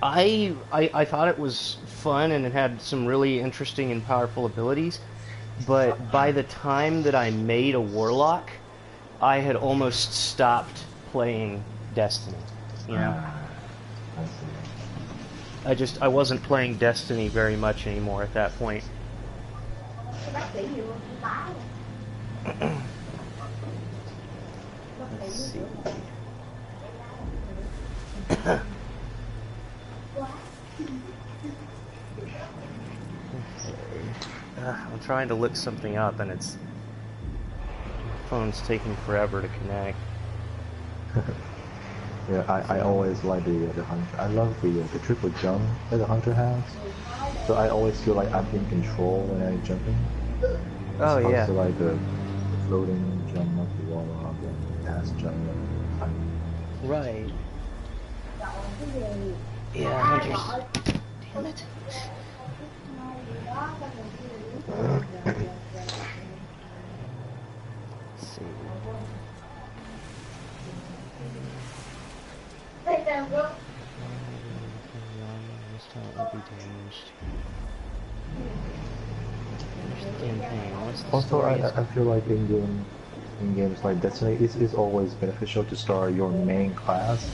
I thought it was fun and it had some really interesting and powerful abilities, but by the time that I made a warlock, I had almost stopped playing Destiny. You know, I see. I wasn't playing Destiny very much anymore at that point. Let's see. I'm trying to look something up and it's my phone's taking forever to connect. Yeah, I always like the hunter. I love the triple jump that the hunter has. So I always feel like I'm in control when I jump in. As Oh opposed yeah. to like the floating jump up the wall and fast jump up. Right. Yeah, hunters. Damn it. Let's see. This time it will be damaged. Finish the campaign. What's the Also, story? I feel like in games like Destiny, it's always beneficial to start your main class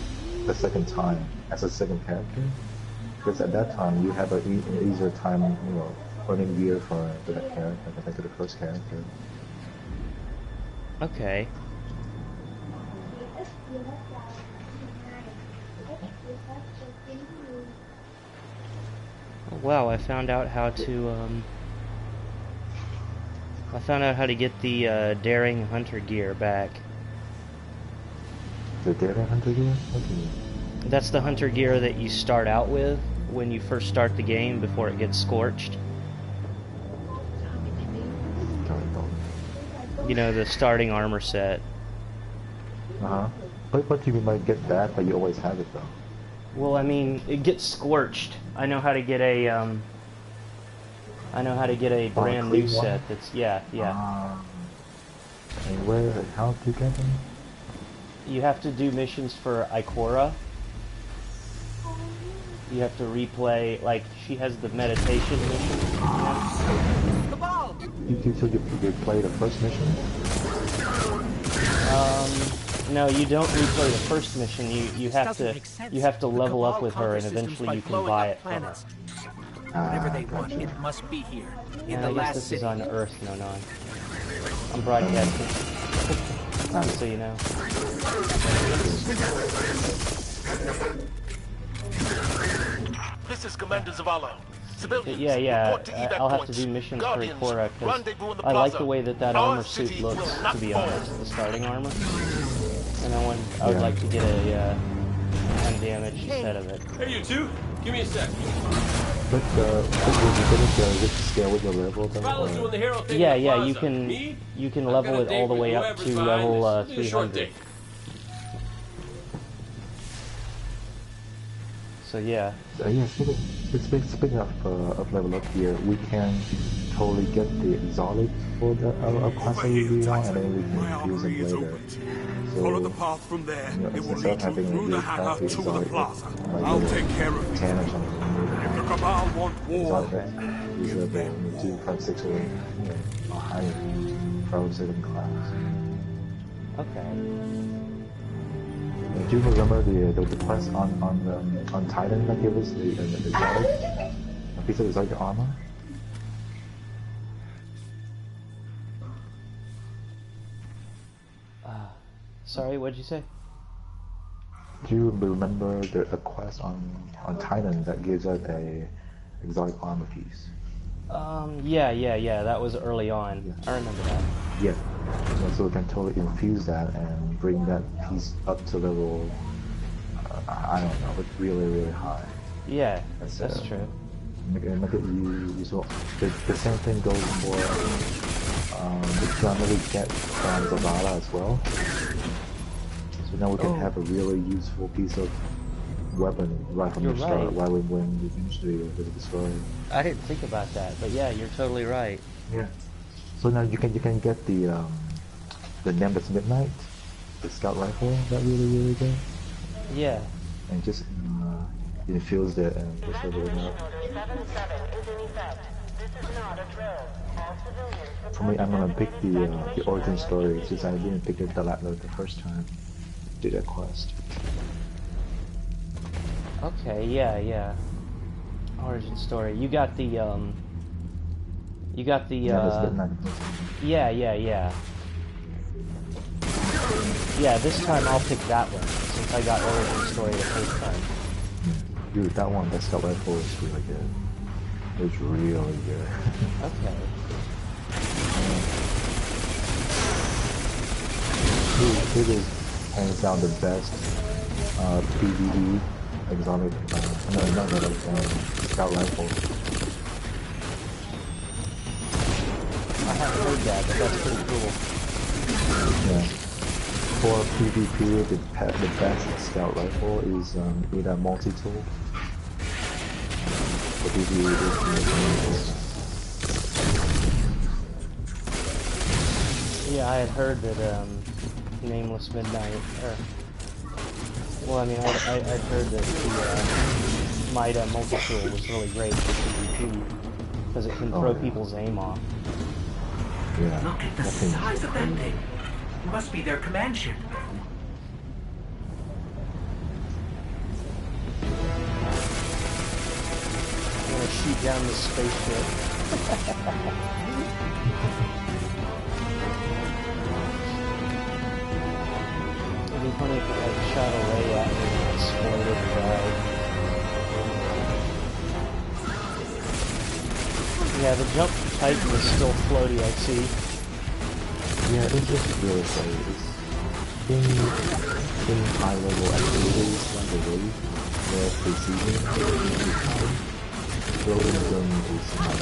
the second time as a second character, because at that time you have an easier time, earning gear for that character compared to the first character. Okay. Oh, wow, I found out how to get the Daring Hunter gear back. The Daring Hunter gear? Okay. That's the hunter gear that you start out with when you first start the game before it gets scorched. You know, the starting armor set. Uh-huh. But you might get that, but you always have it though. Well, I mean, it gets scorched. I know how to get a brand new set that's, yeah. And how do you get them? You have to do missions for Ikora. You have to replay, like, she has the meditation mission, you know? So you play the first mission? No, you don't replay the first mission. You have to level up with her, and eventually you can buy it from her. Whatever they want, it must be here. In the I guess last this city. is on Earth, no. I'm broadcasting. Just so you know. This is Commander Zavala. Yeah. I'll have to do missions for Ikora, because I like the way that armor suit looks, to be honest, the starting armor. And I would like to get a undamaged set of it. Hey, you two! Give me a sec. But was you scale with your level Doing the hero thing Yeah, in the you can level it all the way up to level 300. So yeah. Yeah, speaking of level up here, we can totally get the exotic for the class that we want, and then we can use it later. So, follow the path from there. It will lead you through the hangar to the plaza. like I'll take care of it. 10 or something. If the Cabal want war, Use level 2, 5, 6 or higher for second class. Okay. Do you remember the quest on Titan that gave us the exotic, a piece of exotic armor? Sorry, what'd you say? Do you remember a quest on Titan that gives us a exotic armor piece? Yeah. That was early on. Yeah. I remember that. Yeah. So we can totally infuse that and bring that piece up to level, I don't know, but really high. Yeah, that's true. Make it useful. The same thing goes for the gun that we get from Zavala as well. So now we can have a really useful piece of weapon right from the start, right when we finish the story. I didn't think about that, but yeah, you're totally right. Yeah. So now you can get the Nimbus Midnight, the scout rifle that really good. Yeah. And just infuse the server now. For me, I'm gonna pick the origin story since I didn't pick it the first time. Do that quest. Okay, yeah. Origin story. You got the yeah. Yeah, this time I'll pick that one since I got origin story the first time. Dude, that scout rifle is really good. It's really good. Okay. It is hands down the best PvE exotic, scout rifle. I haven't heard that, but that's pretty cool. Yeah. For PvP, the best scout rifle is either multi-tool. For PvE, it is Yeah, I had heard that Nameless Midnight, well, I mean, I'd heard that the Mida multi-tool was really great for PvP because it can throw people's aim off. Yeah. Look at the size of that thing. Must be their command ship. I'm gonna shoot down this spaceship. It'd be funny if it like shot a ray at me and exploded and died. Yeah, the jump Titan is still floaty, I see. Yeah, it's just really funny. It's in high level activities like the raid, where precision building them is not.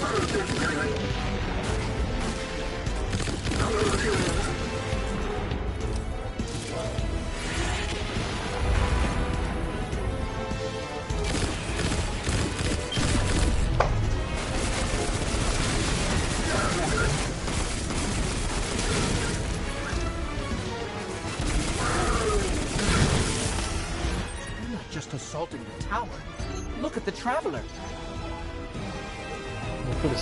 Assaulting the tower. Look at the Traveler. Look at a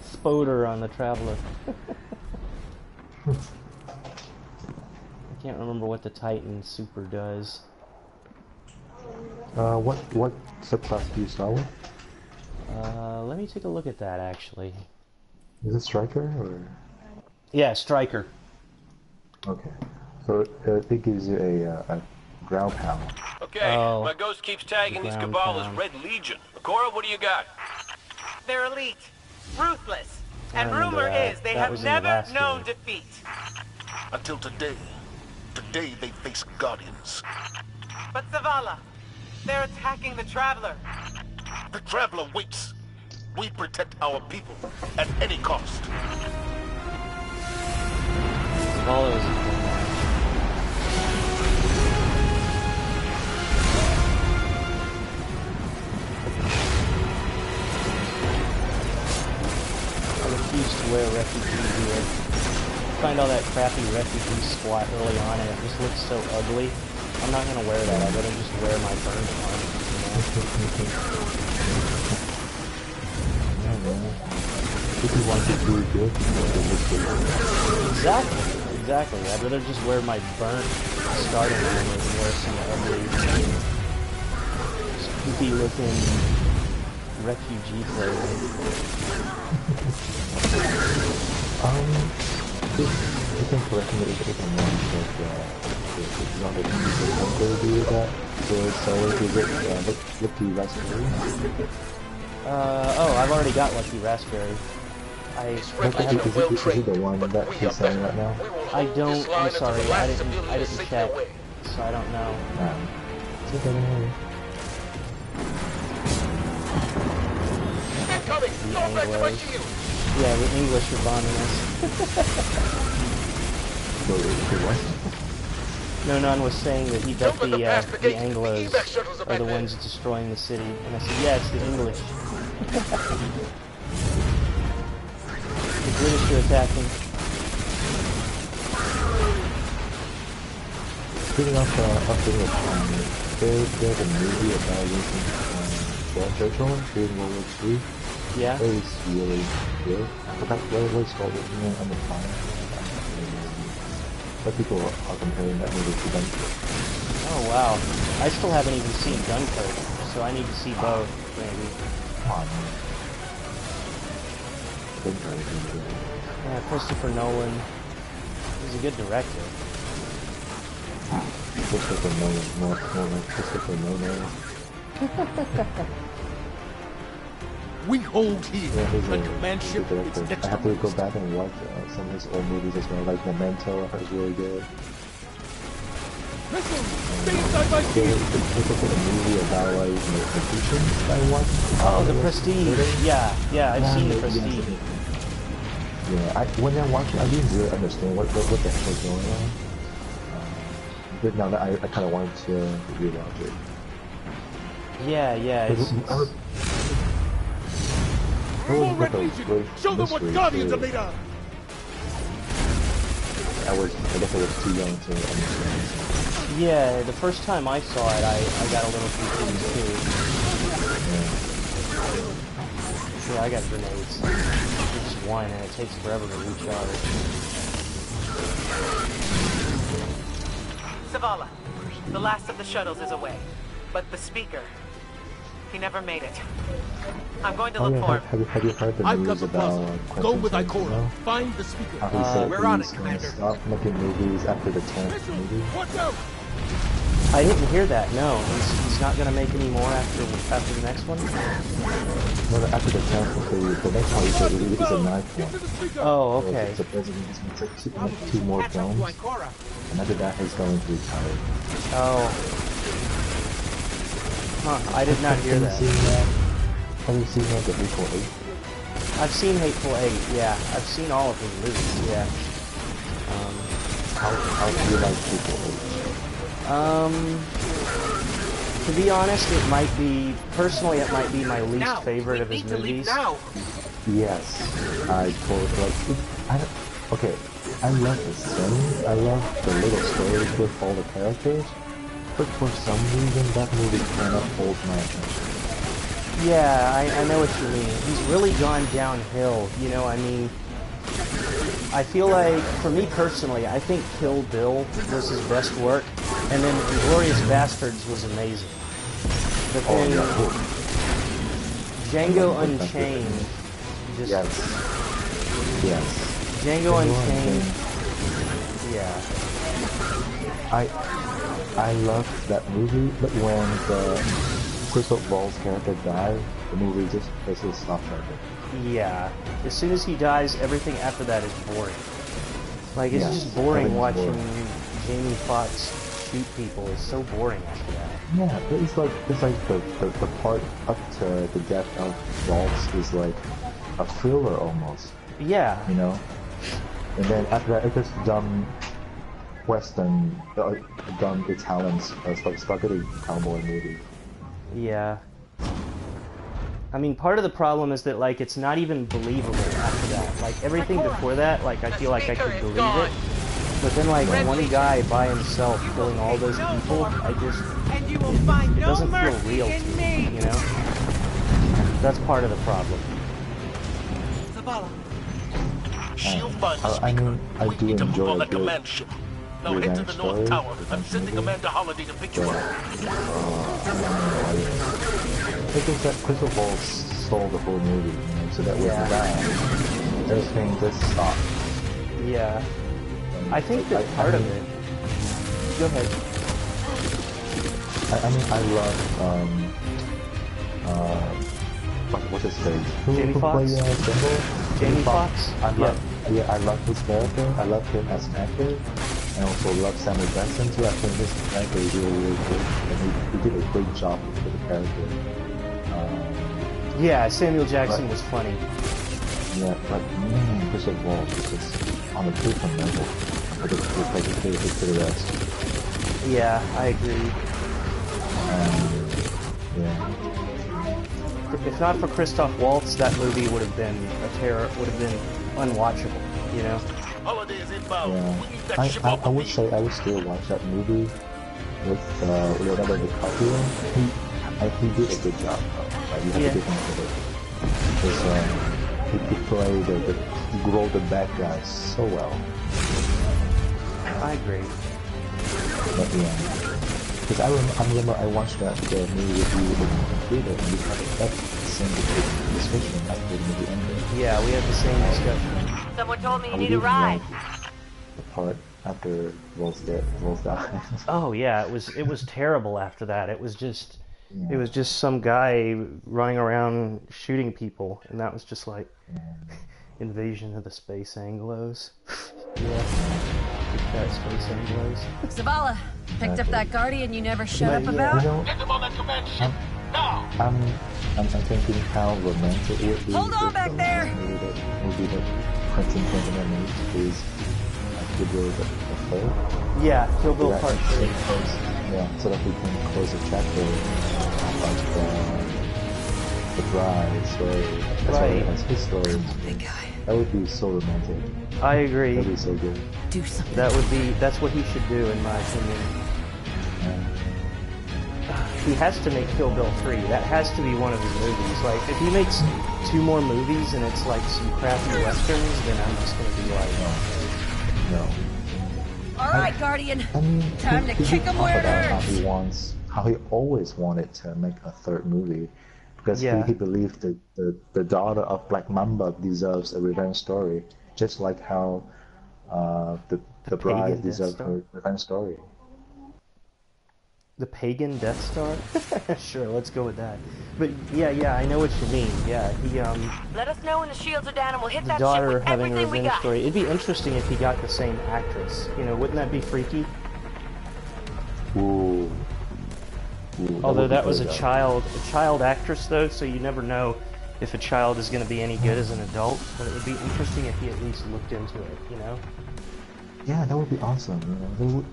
spoder on the Traveler. I can't remember what the Titan Super does. What subclass do you start with? Let me take a look at that actually. Is it Striker or? Yeah, Striker. Okay, so it gives you a ground pound. Okay, my ghost keeps tagging these Cabal as Red Legion. Cora, what do you got? They're elite, ruthless, and rumor is they have never known defeat. Until today. Today they face Guardians. But Zavala, they're attacking the Traveler. The Traveler waits. We protect our people at any cost. Zavala is a cool match. Used to wear refugee gear. Find all that crappy refugee squat early on and it just looks so ugly. I'm not gonna wear that. I'd rather just wear my burned armor, If you want to do good, Exactly. I'd rather just wear my burnt starting armor than wear some ugly, spooky looking refugee clothing. You can correct me if I'm wrong, but it's not that you can do that. So is it Lucky Raspberry? I've already got Lucky Raspberry. Is it the one that he's selling right now? I don't, I'm sorry, I didn't check, so I don't know. It's okay, don't worry. The Anglos. Yeah, the English are bombing us. No, None was saying that he bet the Anglos are the ones destroying the city, and I said, yeah, it's the English. The British are attacking. speaking of there's a movie about using Churchill during World War II. Yeah. It was really good. I forgot what it was called, on the Fire. But people are comparing that movie to Dunkirk. Oh wow. I still haven't even seen Dunkirk, so I need to see both, maybe. Dunkirk is really good. Yeah, Christopher Nolan. He's a good director. Christopher Nolan, more like Christopher Nolan. We hold here. Yeah, he's The a command ship good is director. next I have to to go us. back and watch some of his old movies as well, like Memento. I heard is really good. Missiles! Stay inside my There shield! was a movie about like magicians I watched. Oh, The Prestige. Yeah, I've seen The Prestige. Yeah, when I watched it, I didn't really understand what the heck was going on. But now that I kind of wanted to rewatch it. Yeah, it's Full Red Legion! Show them what Guardians are made of! I guess I was too young to understand. yeah, the first time I saw it, I got a little confused too. Yeah, I got grenades. Just one, and it takes forever to recharge. Zavala, the last of the shuttles is away. But the speaker, he never made it. I'm going to look for him. Have you heard the I've news got the about plaza. Go with Quentin Ikora. Tarantino? Find the speaker. How he said we're on it, he's going to Commander. stop making movies after the 10th Missiles! movie. Watch out! I didn't hear that, no. He's not going to make any more after the next one? No, after the 10th movie, the next one is a 9th Get to one. the speaker! Oh, So okay. the president is going to make two more films, and after that he's going to retire. Oh. Huh, I did not hear that. Have you seen the Hateful Eight? I've seen Hateful Eight, yeah. I've seen all of his movies, yeah. How do you like Hateful Eight? To be honest, personally it might be my least favorite of his movies. Yes, I totally like it. Okay, I love the setting, I love the little stories with all the characters, but for some reason that movie cannot hold my attention. Yeah, I know what you mean. He's really gone downhill, you know, I mean, I feel like, for me personally, I think Kill Bill was his best work, and then Inglourious Bastards was amazing. But then, Django Unchained, just... Yes. Django Unchained, yeah. I love that movie, but when the Christoph Waltz character died, the movie just basically stopped right there. Yeah. As soon as he dies, everything after that is boring. Like, it's just boring watching Jamie Foxx shoot people. It's so boring after that. Yeah, but it's like the part up to the death of Waltz is like a thriller almost. Yeah. You know? And then after that, it's just dumb Western, dumb Italian, spaghetti cowboy movie. Yeah. I mean, part of the problem is that, like, it's not even believable after that. Like, everything before that, like, I feel like I could believe it. But then, like, one guy by himself killing all those people, it doesn't feel real to me, you know? That's part of the problem. I mean, I do enjoy a good Now head to the North Tower. I'm sending Amanda Holiday to pick you up. I think that Christoph Waltz stole the whole movie, you know, so that with that, everything just stopped. Yeah. I think that part of it... Go ahead. I mean, I love, what's his face? Jamie Foxx? Jamie Foxx? I love his character. I love him as an actor. I also love Samuel Jackson too. I think his character is really, really good. And he did a great job with the character. Yeah, Samuel Jackson was funny. Yeah, but Christoph Waltz is just on a different level. I just replace it to the rest. Yeah, I agree. Yeah. If not for Christoph Waltz, that movie would have been unwatchable, you know? Holiday is inbound. Yeah. We need that ship off I the would field. say I would still watch that movie with Leonardo DiCaprio. He did a good job. Like, you have to give him credit. Because he played he grow the bad guy so well. I agree. But yeah. Because I remember I watched that movie with you in the computer and we had that same discussion after the movie ended. Yeah, we had the same discussion. Someone told me you And need we a didn't ride. like the part after Rose died. Oh yeah, it was terrible after that. It was just some guy running around shooting people, and that was just like Invasion of the Space Anglos. That Space Anglos. Zavala, picked up that Guardian you never shut up You about? know, Get them on that command ship now. I'm thinking how romantic it would be. Hold on if back the there! movie that Quentin Tarantino is Kill Bill the third. Yeah, Kill Bill Yeah, Part 3. Yeah, so that we can close the chapter like the Bride story as well as his story. Big guy. That would be so romantic. I agree. That would be so good. Do something. That's what he should do, in my opinion. He has to make Kill Bill 3. That has to be one of his movies. Like, if he makes 2 more movies and it's like some crappy westerns, then I'm just gonna be like, No. Alright, Guardian. I mean, Time to he kick him where it about hurts. how he always wanted to make a third movie, because Yeah. he believed that the daughter of Black Mamba deserves a revenge story, just like how the bride pagan deserves Death a revenge story. the pagan Death Star? Sure, let's go with that. But yeah, I know what you mean. Yeah, he Let us know when the shields are down and we'll hit the that ship daughter with having a everything we revenge got. story. It'd be interesting if he got the same actress. You know, wouldn't that be freaky? Ooh. Although that was a a child actress though, so you never know if a child is going to be any good as an adult. But it would be interesting if he at least looked into it. You know? Yeah, that would be awesome. You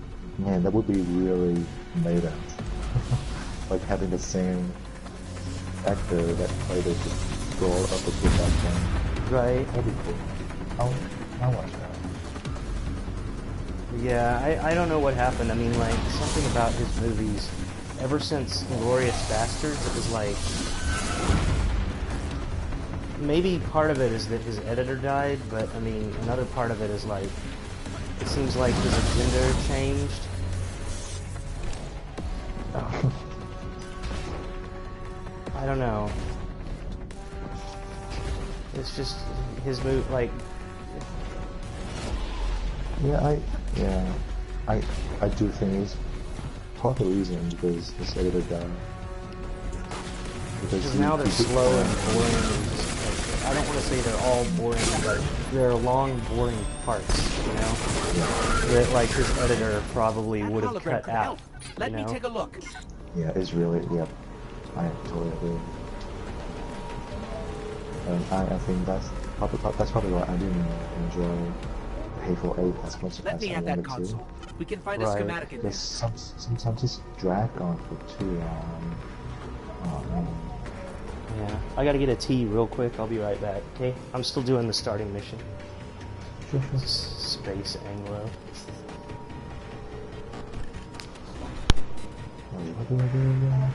know, that would be really made up. Like having the same actor that played the role of the kid back then. Right. That'd be cool. I'll watch that. Yeah, I don't know what happened. I mean, like, something about his movies, ever since Inglourious Basterds, it was like, maybe part of it is that his editor died, but I mean, another part of it is like, it seems like his agenda changed. I don't know. It's just his move, like. I do think it's part of the reason because his editor died. Because now they're slow and boring and just, like, I don't want to say they're all boring, but there are long, boring parts, you know? That, like, his editor probably would have cut out, Let me take a look. Yeah, it's really, I totally agree. And I think that's probably why I didn't enjoy Hateful Eight as much Let as me I have that wanted console. to. We can find a Right. schematic in there. Because sometimes it's drag on for too long. Oh man. Yeah. I gotta get a tea real quick, I'll be right back, okay? I'm still doing the starting mission. Sure. Space Anglo. What do I do again?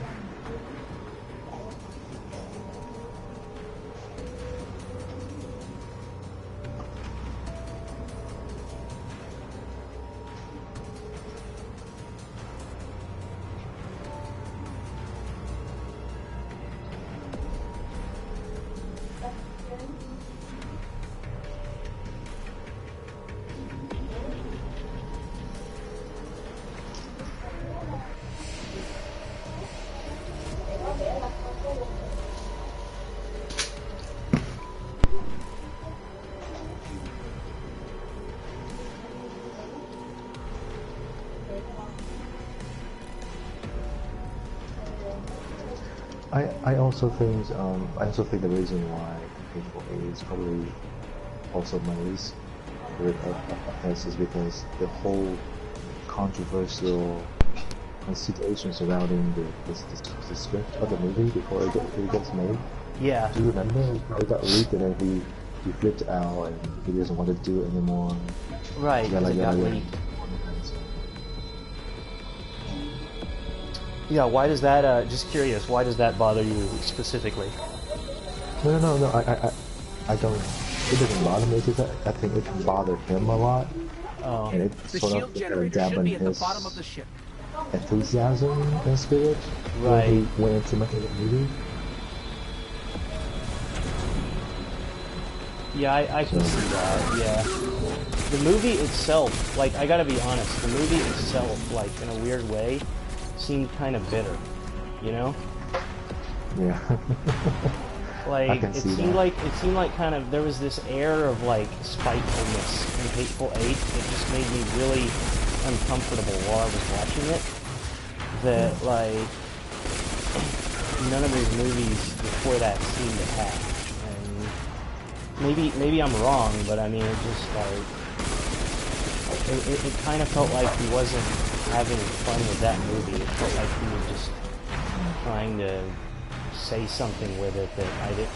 I also think the reason why Hateful Eight is probably also my least favorite of is because the whole controversial situation surrounding the script of the movie before it gets made. Yeah. Do you remember how it got leaked and then he flipped out and he doesn't want to do it anymore. Right, because it got leaked. Yeah, why does that, just curious, why does that bother you specifically? No, I don't, it doesn't bother me, because I think it can bother him a lot. Oh. And it The sort shield of generator should dampened be at the his bottom of the ship. enthusiasm and spirit right. when he went into making the movie. Yeah, I can see that, yeah. The movie itself, like, I gotta be honest, the movie itself, like, in a weird way, seemed kind of bitter, you know? Yeah. Like, it seemed like kind of, there was this air of, like, spitefulness in Hateful Eight that just made me really uncomfortable while I was watching it. That, like, none of these movies before that seemed to have. Maybe I'm wrong, but I mean, it just like it kind of felt like he wasn't having fun with that movie. It felt like he was just trying to say something with it that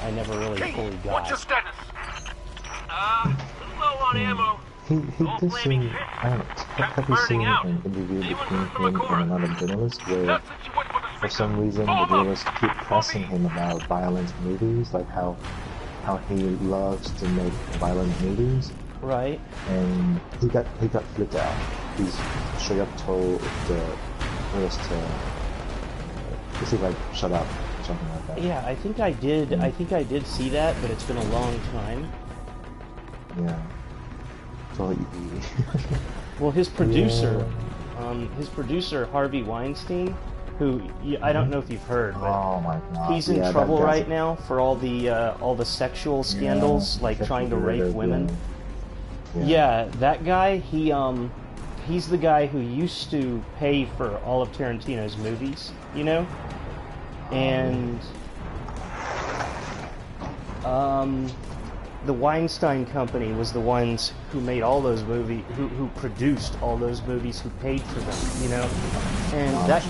I never really fully got. What's your status? Low on ammo. He did seem, I don't know, have you seen an interview between him and another journalist where for some reason the journalist keep pressing him about violent movies, like how he loves to make violent movies. Right. And he got flipped out. He's straight up told the journalist to basically like shut up or something like that. Yeah, I think I did. I think I did see that, but it's been a long time. Yeah. So well, his producer, Harvey Weinstein, who I don't know if you've heard, but oh my God. He's in trouble right now for all the sexual scandals, like trying to rape women. Yeah, that guy, he's the guy who used to pay for all of Tarantino's movies, you know? And the Weinstein Company was the ones who made all those movies, who produced all those movies, who paid for them, you know? And that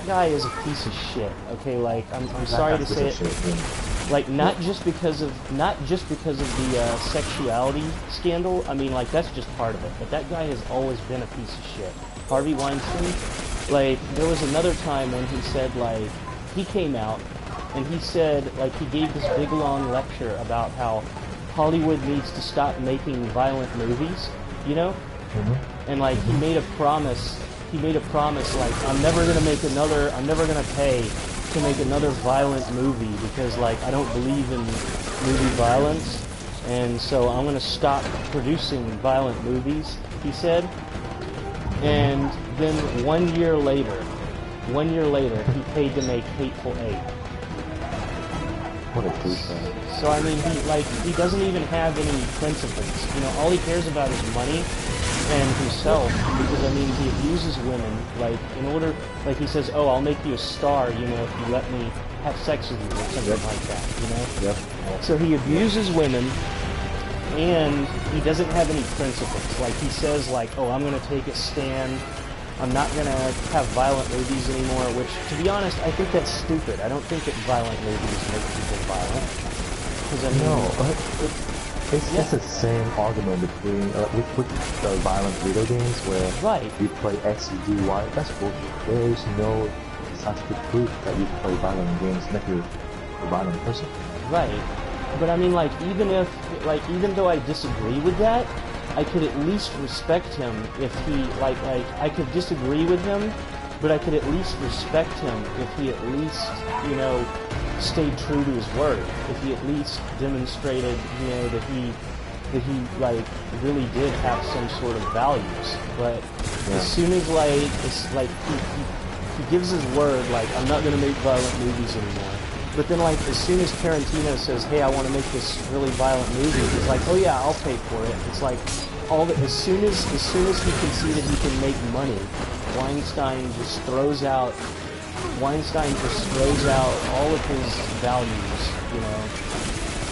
guy is a piece of shit. Okay, like I'm sorry to say it, like not just because of the sexuality scandal. I mean, like that's just part of it. But that guy has always been a piece of shit. Harvey Weinstein. Like there was another time when he said like he came out and he said like he gave this big long lecture about how Hollywood needs to stop making violent movies, you know? And like he made a promise like I'm never gonna pay to make another violent movie because like I don't believe in movie violence, and so I'm gonna stop producing violent movies, he said. And then 1 year later he paid to make Hateful Eight. What a douchebag. So I mean, he doesn't even have any principles. You know, all he cares about is money and himself. Because I mean, he abuses women. Like in order, like he says, "Oh, I'll make you a star. You know, if you let me have sex with you or something like that." You know. Yep. So he abuses women, and he doesn't have any principles. Like he says, like, "Oh, I'm gonna take a stand. I'm not gonna have violent movies anymore," which, to be honest, I think that's stupid. I don't think that violent movies make people violent. Because I mean, it's the same argument between with the violent video games where you play X, you do Y. That's bullshit. There is no scientific proof that you play violent games make you a violent person. Right. But I mean, like, even though I disagree with that, I could at least respect him if he, like, I could disagree with him, but I could at least respect him if he at least, you know, stayed true to his word. If he at least demonstrated, you know, that he, like, really did have some sort of values. But as soon as, like, it's like, he gives his word, like, I'm not gonna make violent movies anymore. But then, like, as soon as Tarantino says, "Hey, I want to make this really violent movie," he's like, "Oh yeah, I'll pay for it." It's like as soon as he conceded he can make money, Weinstein just throws out all of his values, you know.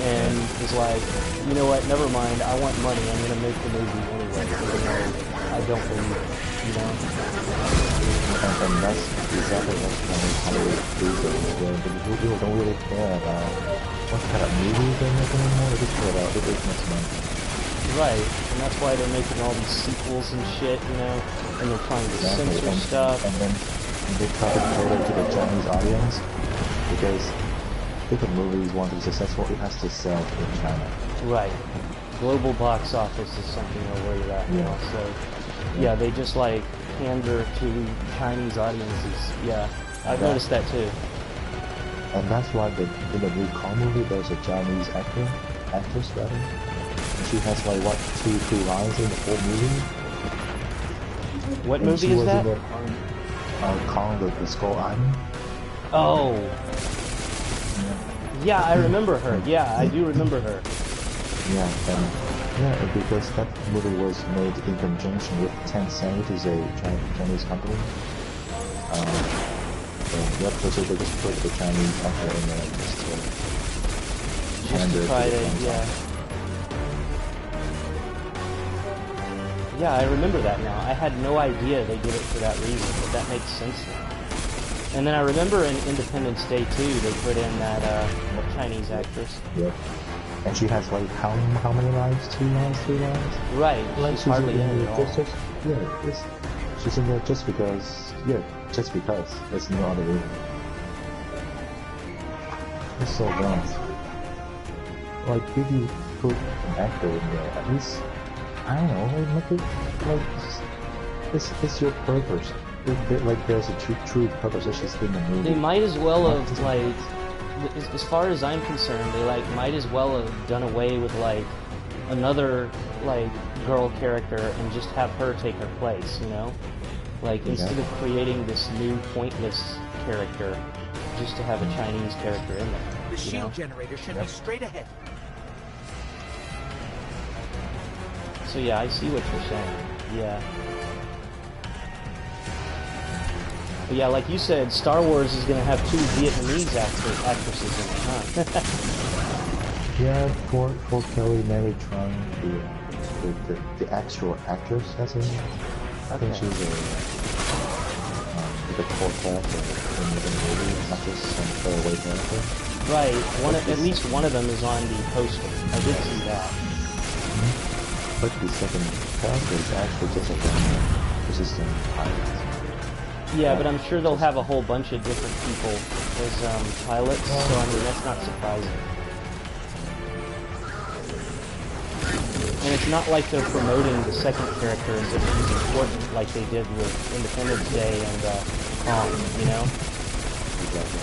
and was like, you know what, never mind, I want money, I'm gonna make the movie anyway, even though I don't believe it, you know? And that's exactly what Hollywood do those, where people don't really care about what kind of movie they're making anymore, they just care about it makes money. Right, and that's why they're making all these sequels and shit, you know, and they're trying to censor stuff. And then they try to cater to the Chinese audience, because if a movie want to be successful, it has to sell in China. Right. Global box office is something they're worried about now, so yeah, they just like pander to Chinese audiences. Yeah, I've noticed that too. And that's why in the new Kong movie, there's a Chinese actress rather. And she has like what, 2-3 lines in the whole movie. What movie is that? Kong the Skull Island. Oh. Yeah, I remember her. Yeah, I do remember her. Yeah, because that movie was made in conjunction with Tencent, which is a Chinese company. So they just put the Chinese actor in there just to try to, yeah. Yeah, I remember that now. I had no idea they did it for that reason, but that makes sense now. And then I remember in Independence Day 2, they put in that Chinese actress. Yeah. And she has like how many lines? 2 lines, 3 lines? Right. Like she's hardly in it at all. She's in there just because. Yeah, just because. There's no other reason. It's so dumb. Like, if you put an actor in there, at least, I don't know, make it like it's your purpose. Like there's a true purpose. It's just in the movie. They might as well have like. As far as I'm concerned, they like might as well have done away with like another like girl character and just have her take her place, you know? Like instead of creating this new pointless character, just to have a Chinese character in there. The shield generator should be straight ahead. So yeah, I see what you're saying. Yeah. But yeah, like you said, Star Wars is going to have 2 Vietnamese actresses in it, huh? Yeah, for Kelly Mary Tran, the actual actress that's in it. I think she's the core character in the movie, not just some throwaway character. Right, at least one of them is on the poster. I did see that. But the second character is actually just a resistant pilot. Yeah, but I'm sure they'll have a whole bunch of different people as pilots, so I mean, that's not surprising. And it's not like they're promoting the second character as if he's important like they did with Independence Day and Kong, you know? Exactly.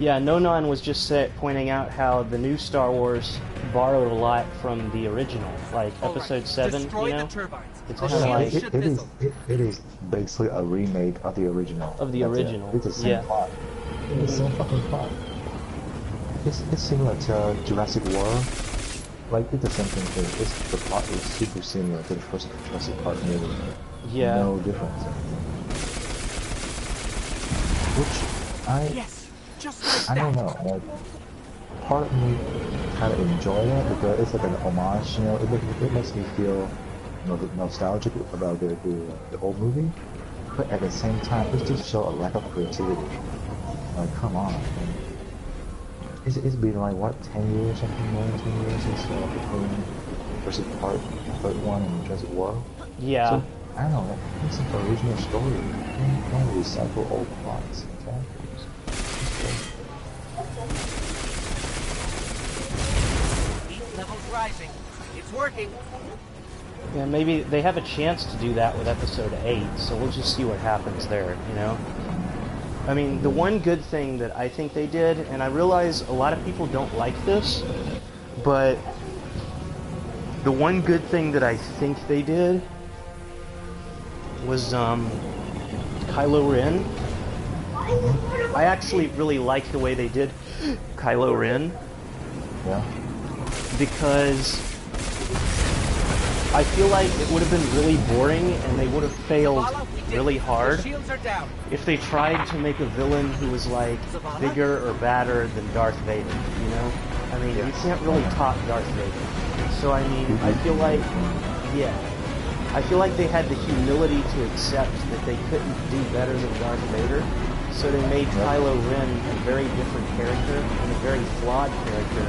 Yeah, Nonon was just pointing out how the new Star Wars borrowed a lot from the original, like Episode 7, you know? It's kind of like... It is basically a remake of the original. Of the original, It's the same plot. It's the same fucking plot. It's similar to Jurassic World. Like, it's the same thing. The plot is super similar to the first Jurassic Park movie. Yeah. No difference. Which, I don't know, like, part of me kind of enjoy it because it's like an homage, you know, it makes me feel nostalgic about the old movie, but at the same time, it just shows a lack of creativity. Like, come on. It's been like, what, 10 years, something more than 10 years since between Jurassic Park, Part 1 and Jurassic World? Yeah. So, I don't know, it's an original story. Don't recycle old plots, okay? Level's rising. It's working. Yeah, maybe they have a chance to do that with Episode 8, so we'll just see what happens there, you know? I mean, the one good thing that I think they did, and I realize a lot of people don't like this, but the one good thing that I think they did was Kylo Ren. I actually really like the way they did Kylo Ren. Yeah. Because I feel like it would have been really boring, and they would have failed really hard if they tried to make a villain who was like bigger or badder than Darth Vader. You know, I mean, you can't really top Darth Vader. So I mean, I feel like, yeah, I feel like they had the humility to accept that they couldn't do better than Darth Vader. So they made Kylo Ren a very different character and a very flawed character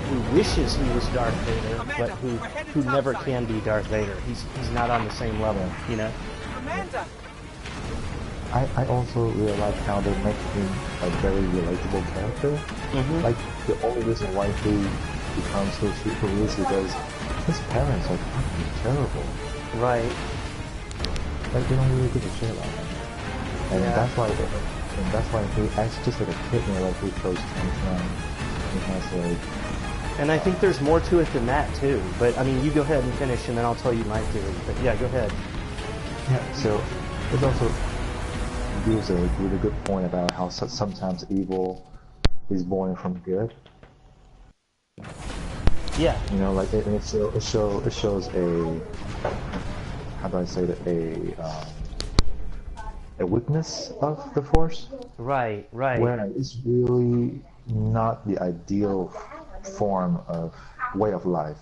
who wishes he was Darth Vader, but who never can be Darth Vader. He's not on the same level, you know? I also really like how they make him a very relatable character. Like, the only reason why he becomes who he is because his parents are fucking terrible. Right. Like, they don't really give a shit about him. And that's why he acts just like a kid, you know, like he throws tantrums. He has like... And I think there's more to it than that, too. But, I mean, you go ahead and finish, and then I'll tell you my theory. But, yeah, go ahead. Yeah, so it also gives a really good point about how sometimes evil is born from good. Yeah. You know, like, it shows a... How do I say that? A weakness of the Force. Right, right. Where it's really not the ideal form of way of life,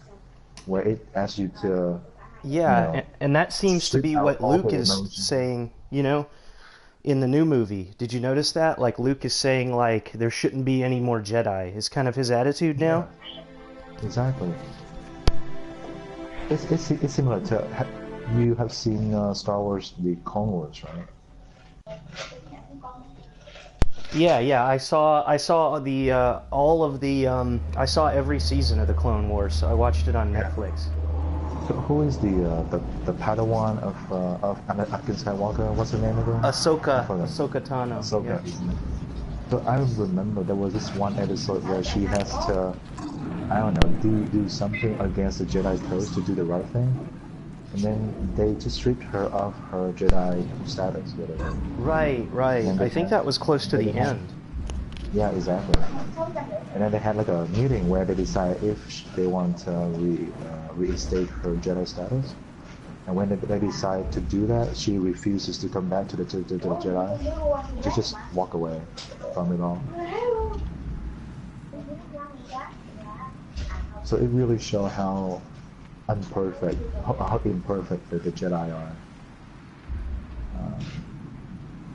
where it asks you to... Yeah, you know, and that seems to be what Luke is saying, you know, in the new movie. Did you notice that? Like, Luke is saying, like, there shouldn't be any more Jedi. Is kind of his attitude now? Yeah, exactly. It's similar to... You have seen Star Wars, the Clone Wars, right? Yeah, I saw the all of the I saw every season of the Clone Wars. So I watched it on Netflix. So who is the Padawan of Anakin Skywalker? What's her name again? Ahsoka Tano. Ahsoka. Yeah. So I remember there was this one episode where she has to, I don't know, do something against the Jedi code to do the right thing. And then they just stripped her of her Jedi status, whatever. Right. I think that was close to the end. Yeah, exactly. And then they had like a meeting where they decide if they want to reinstate her Jedi status. And when they decide to do that, she refuses to come back to the Jedi. She just walk away from it all. So it really shows how imperfect the Jedi are,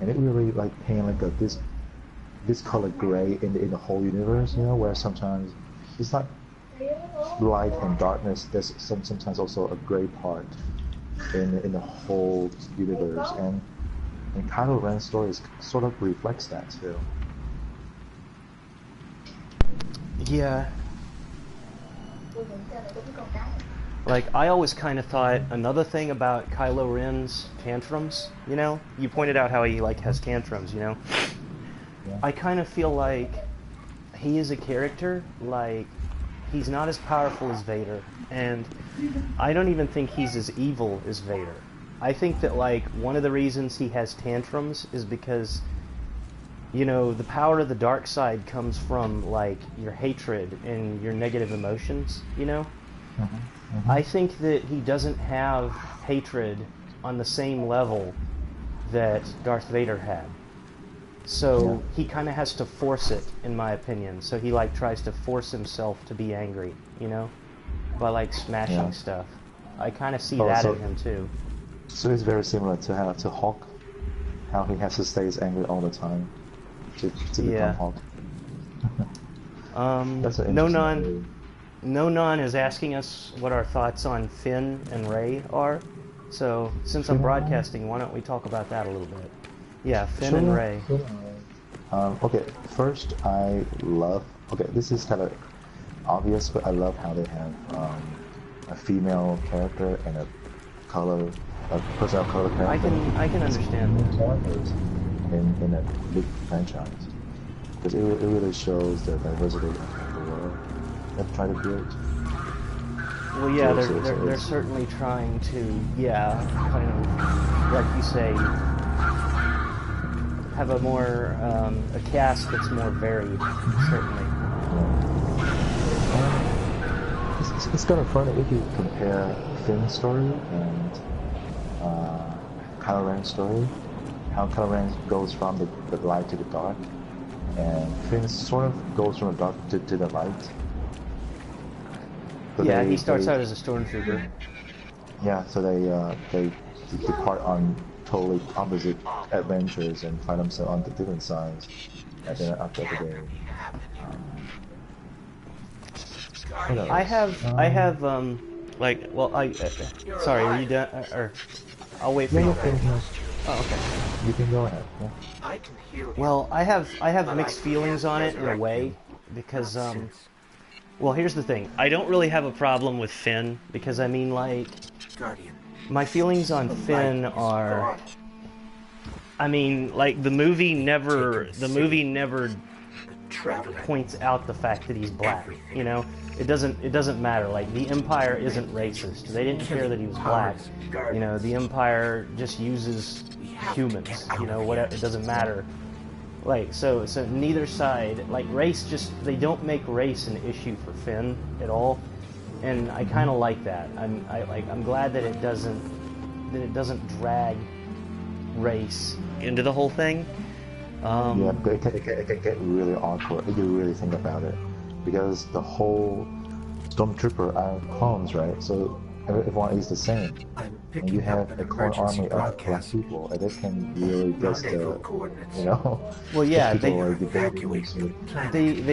and it really like paint like this color gray in the whole universe, you know, where sometimes it's not light and darkness. There's sometimes also a gray part in the whole universe, and Kylo Ren's story sort of reflects that too. Yeah. Like, I always kind of thought another thing about Kylo Ren's tantrums, you know? You pointed out how he, like, has tantrums, you know? Yeah. I kind of feel like he is a character, like, he's not as powerful as Vader, and I don't even think he's as evil as Vader. I think that, like, one of the reasons he has tantrums is because, you know, the power of the dark side comes from, like, your hatred and your negative emotions, you know? I think that he doesn't have hatred on the same level that Darth Vader had. So he kind of has to force it, in my opinion. So he, like, tries to force himself to be angry, you know? By, like, smashing stuff. I kind of see that in him, too. So it's very similar to Hawk, how he has to stay angry all the time to become Hawk. That's an interesting Nonon is asking us what our thoughts on Finn and Rey are. So, since I'm broadcasting, why don't we talk about that a little bit? Yeah, Finn and Rey. Okay, first I love... Okay, this is kind of obvious, but I love how they have a female character and a personal color character. I can understand that. In a big franchise. Because it really shows the diversity of the world. Try to build. Well, yeah, they're certainly trying to, kind of, like you say, have a more a cast that's more varied, certainly. It's kind of funny if you compare Finn's story and Kylo Ren's story. How Kylo Ren goes from the light to the dark, and Finn sort of goes from the dark to the light. So yeah, he starts out as a stormtrooper. Yeah, so they depart on totally opposite adventures and find themselves on the different sides at the end of the day. I have like, well, sorry, are you done? Or I'll wait for you. Oh, okay. You can go ahead. Yeah. Well, I have mixed feelings on it in a way because well, here's the thing. I don't really have a problem with Finn because I mean, like, my feelings on Finn are, I mean, like, the movie never points out the fact that he's black, you know? It doesn't matter. Like, the Empire isn't racist. They didn't care that he was black. You know, the Empire just uses humans, you know, whatever, it doesn't matter. Like, so neither side, like, race they don't make race an issue for Finn at all. And I kind of like that. I'm glad that it doesn't drag race into the whole thing. Yeah, but it can get really awkward if you really think about it, because the whole stormtrooper are clones, right? So everyone is the same, and you have a clone army of black people, and it can really just, you know. Well, yeah, they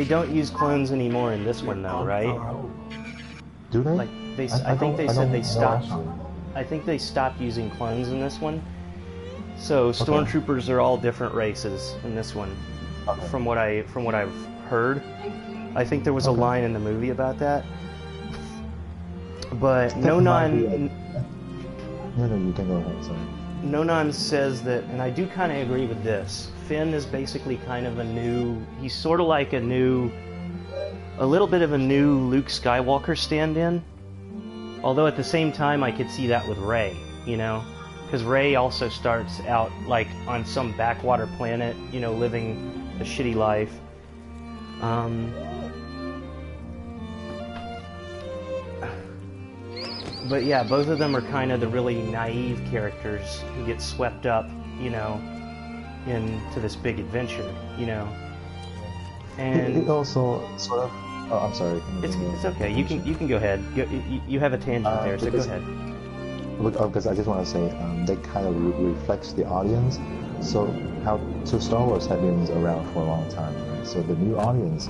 don't use clones anymore in this one, though, right? Do they? Like I think they said they stopped. I think they stopped using clones in this one. So stormtroopers are all different races in this one, from what I've heard. I think there was a line in the movie about that. But Nonan. No, you can go ahead. Sorry. Nonan says that, and I do kind of agree with this. Finn is basically kind of a new. He's sort of like a little bit of a new Luke Skywalker stand-in. Although at the same time, I could see that with Rey, you know. Because Rey also starts out, like, on some backwater planet, you know, living a shitty life. But yeah, both of them are kind of the really naive characters who get swept up, you know, into this big adventure, you know. And it also sort of... Oh, I'm sorry. It's okay. You can go ahead. You have a tangent there, so go ahead. Because I just want to say, they kind of reflects the audience. So Star Wars has been around for a long time, right? So the new audience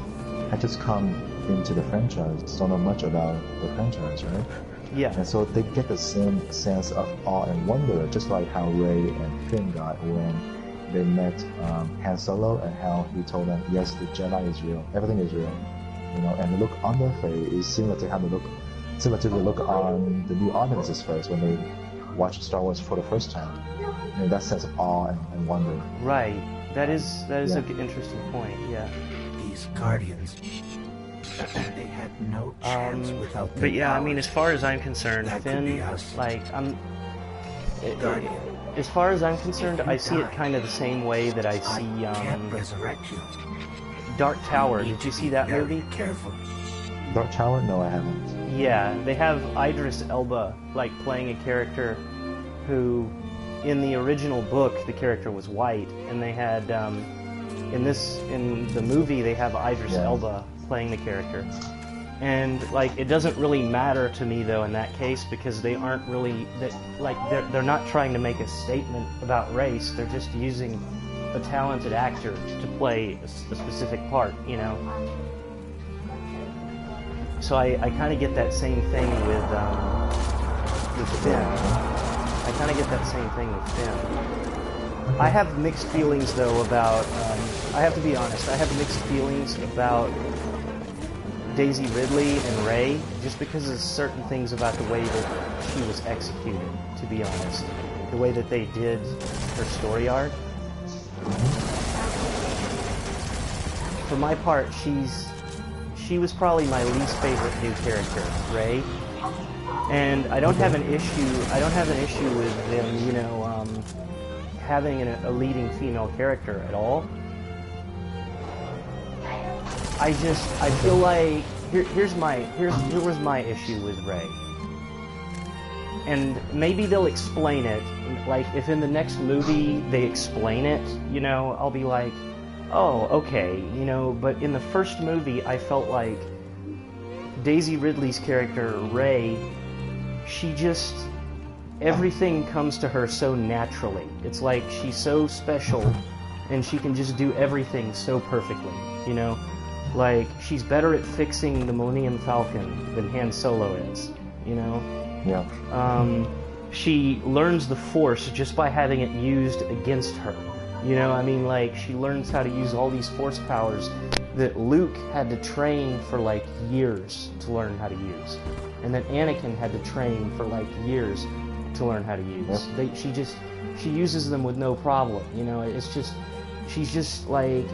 had just come into the franchise, don't know much about the franchise, right? Yeah. And so they get the same sense of awe and wonder, just like how Rey and Finn got when they met Han Solo, and how he told them, yes, the Jedi is real, everything is real, you know. And the look on their face is similar to the look on the new audiences first when they watch Star Wars for the first time. You know, that sense of awe and wonder. Right. That is an interesting point. Yeah. These Guardians, they had no chance without. But yeah, I mean, as far as I'm concerned, Finn, like, as far as I'm concerned, I see it kind of the same way that I see Dark Tower. Did you see that movie? Careful. Dark Tower? No, I haven't. Yeah, they have Idris Elba, like, playing a character who, in the original book, the character was white, and they had, in the movie, they have Idris Elba playing the character. And, like, it doesn't really matter to me, though, in that case, because they aren't really, they're not trying to make a statement about race, they're just using a talented actor to play a specific part, you know? So I kind of get that same thing with Finn. I kind of get that same thing with Finn. I have mixed feelings, though, about, I have to be honest, I have mixed feelings about Daisy Ridley and Rey, just because of certain things about the way that she was executed, to be honest. The way that they did her story arc. For my part, she was probably my least favorite new character, Rey. And I don't have an issue with them, you know, having a leading female character at all. I feel like here was my issue with Rey. And maybe they'll explain it, like, if in the next movie they explain it, you know, I'll be like, oh, okay, you know, but in the first movie, I felt like Daisy Ridley's character, Rey, she just, everything comes to her so naturally. It's like she's so special, and she can just do everything so perfectly, you know? Like, she's better at fixing the Millennium Falcon than Han Solo is, you know? Yeah. She learns the Force just by having it used against her. You know, I mean, like, she learns how to use all these Force powers that Luke had to train for, like, years to learn how to use. And that Anakin had to train for, like, years to learn how to use. Yep. She uses them with no problem, you know? It's just, she's just, like,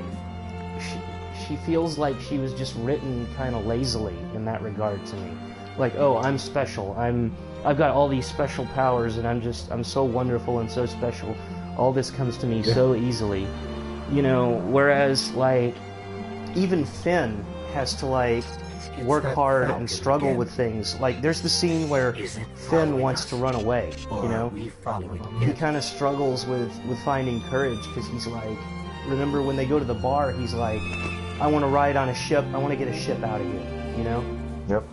she feels like she was just written kind of lazily in that regard to me. Like, oh, I'm special. I've got all these special powers, and I'm so wonderful and so special. All this comes to me so easily, you know. Whereas, like, even Finn has to, like, work hard and struggle with things. Like, there's the scene where Finn wants to run away, you know. He kind of struggles with finding courage, because he's like, remember when they go to the bar, he's like, I want to ride on a ship. I want to get a ship out of here, you know. Yep.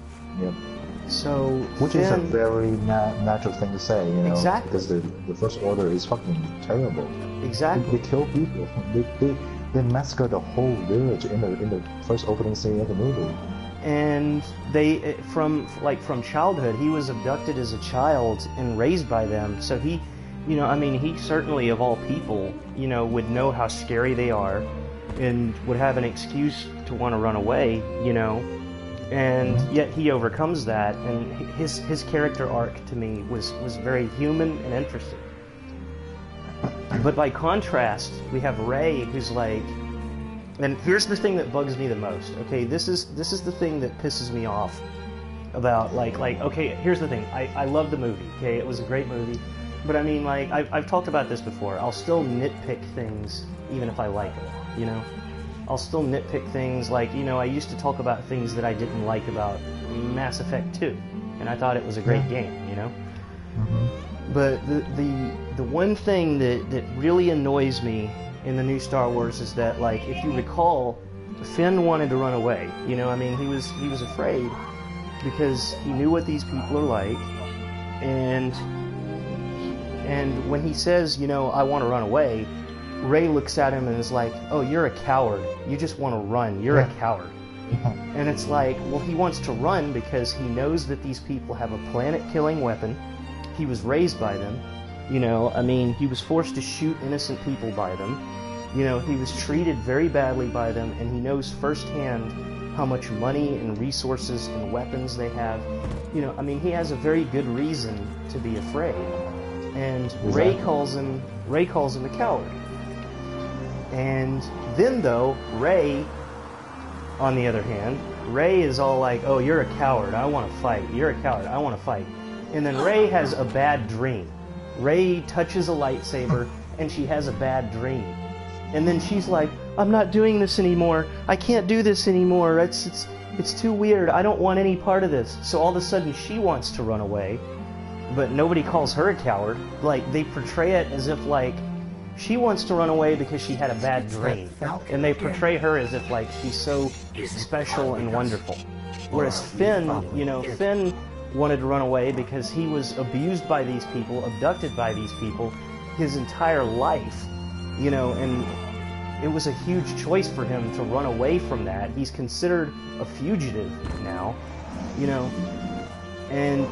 So, which is a very natural thing to say, you know, exactly. Because the First Order is fucking terrible. Exactly. They kill people. They massacre the whole village in the first opening scene of the movie. And they, from childhood, he was abducted as a child and raised by them. So he, you know, I mean, he certainly, of all people, you know, would know how scary they are, and would have an excuse to want to run away, you know. And yet he overcomes that, and his character arc to me was very human and interesting. But by contrast, we have Rey, who's like, and here's the thing that bugs me the most. Okay, this is the thing that pisses me off about like okay, here's the thing. I love the movie. Okay, it was a great movie, but I mean, like, I've talked about this before. I'll still nitpick things even if I like them, you know. I'll still nitpick things, like, you know, I used to talk about things that I didn't like about Mass Effect 2, and I thought it was a great game, you know? But the one thing that really annoys me in the new Star Wars is that, like, if you recall, Finn wanted to run away, you know? I mean, he was afraid because he knew what these people are like, and when he says, you know, I want to run away, Rey looks at him and is like, oh, you're a coward. You just want to run. You're a coward. And it's like, well, he wants to run because he knows that these people have a planet-killing weapon. He was raised by them. You know, I mean, he was forced to shoot innocent people by them. You know, he was treated very badly by them, and he knows firsthand how much money and resources and weapons they have. You know, I mean, he has a very good reason to be afraid. And Rey calls him a coward. And then, though, Rey, on the other hand, Rey is all like, oh, you're a coward, I want to fight. You're a coward, I want to fight. And then Rey has a bad dream. Rey touches a lightsaber, and she has a bad dream. And then she's like, I'm not doing this anymore. I can't do this anymore. It's too weird. I don't want any part of this. So all of a sudden, she wants to run away, but nobody calls her a coward. Like, they portray it as if, like, she wants to run away because she had a bad dream, and they portray her as if, like, she's so special and wonderful. Whereas Finn, you know, Finn wanted to run away because he was abused by these people, abducted by these people, his entire life, you know, and it was a huge choice for him to run away from that. He's considered a fugitive now, you know, and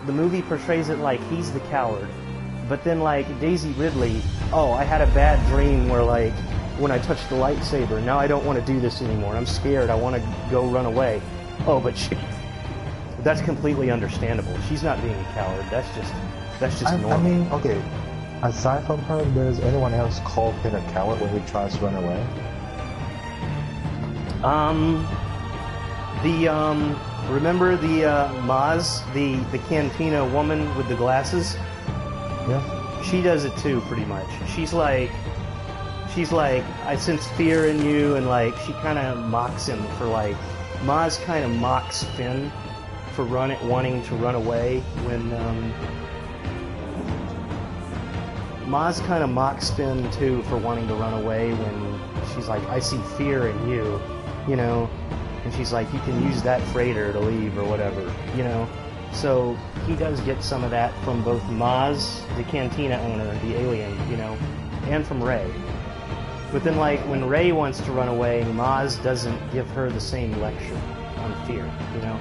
the movie portrays it like he's the coward. But then, like, Daisy Ridley, oh, I had a bad dream where, like, when I touched the lightsaber, now I don't want to do this anymore. I'm scared. I want to go run away. Oh, but that's completely understandable. She's not being a coward. That's just normal. I mean, okay, aside from her, does anyone else call him a coward when he tries to run away? Remember the Maz, the Cantina woman with the glasses? Yeah. She does it too, pretty much. She's like, I sense fear in you, and, like, she kind of mocks him for, like, Maz kind of mocks Finn for wanting to run away when Maz kind of mocks Finn too for wanting to run away when she's like, I see fear in you, you know, and she's like, you can use that freighter to leave or whatever, you know. So he does get some of that from both Maz, the cantina owner, the alien, you know, and from Rey. But then, like, when Rey wants to run away, Maz doesn't give her the same lecture on fear, you know.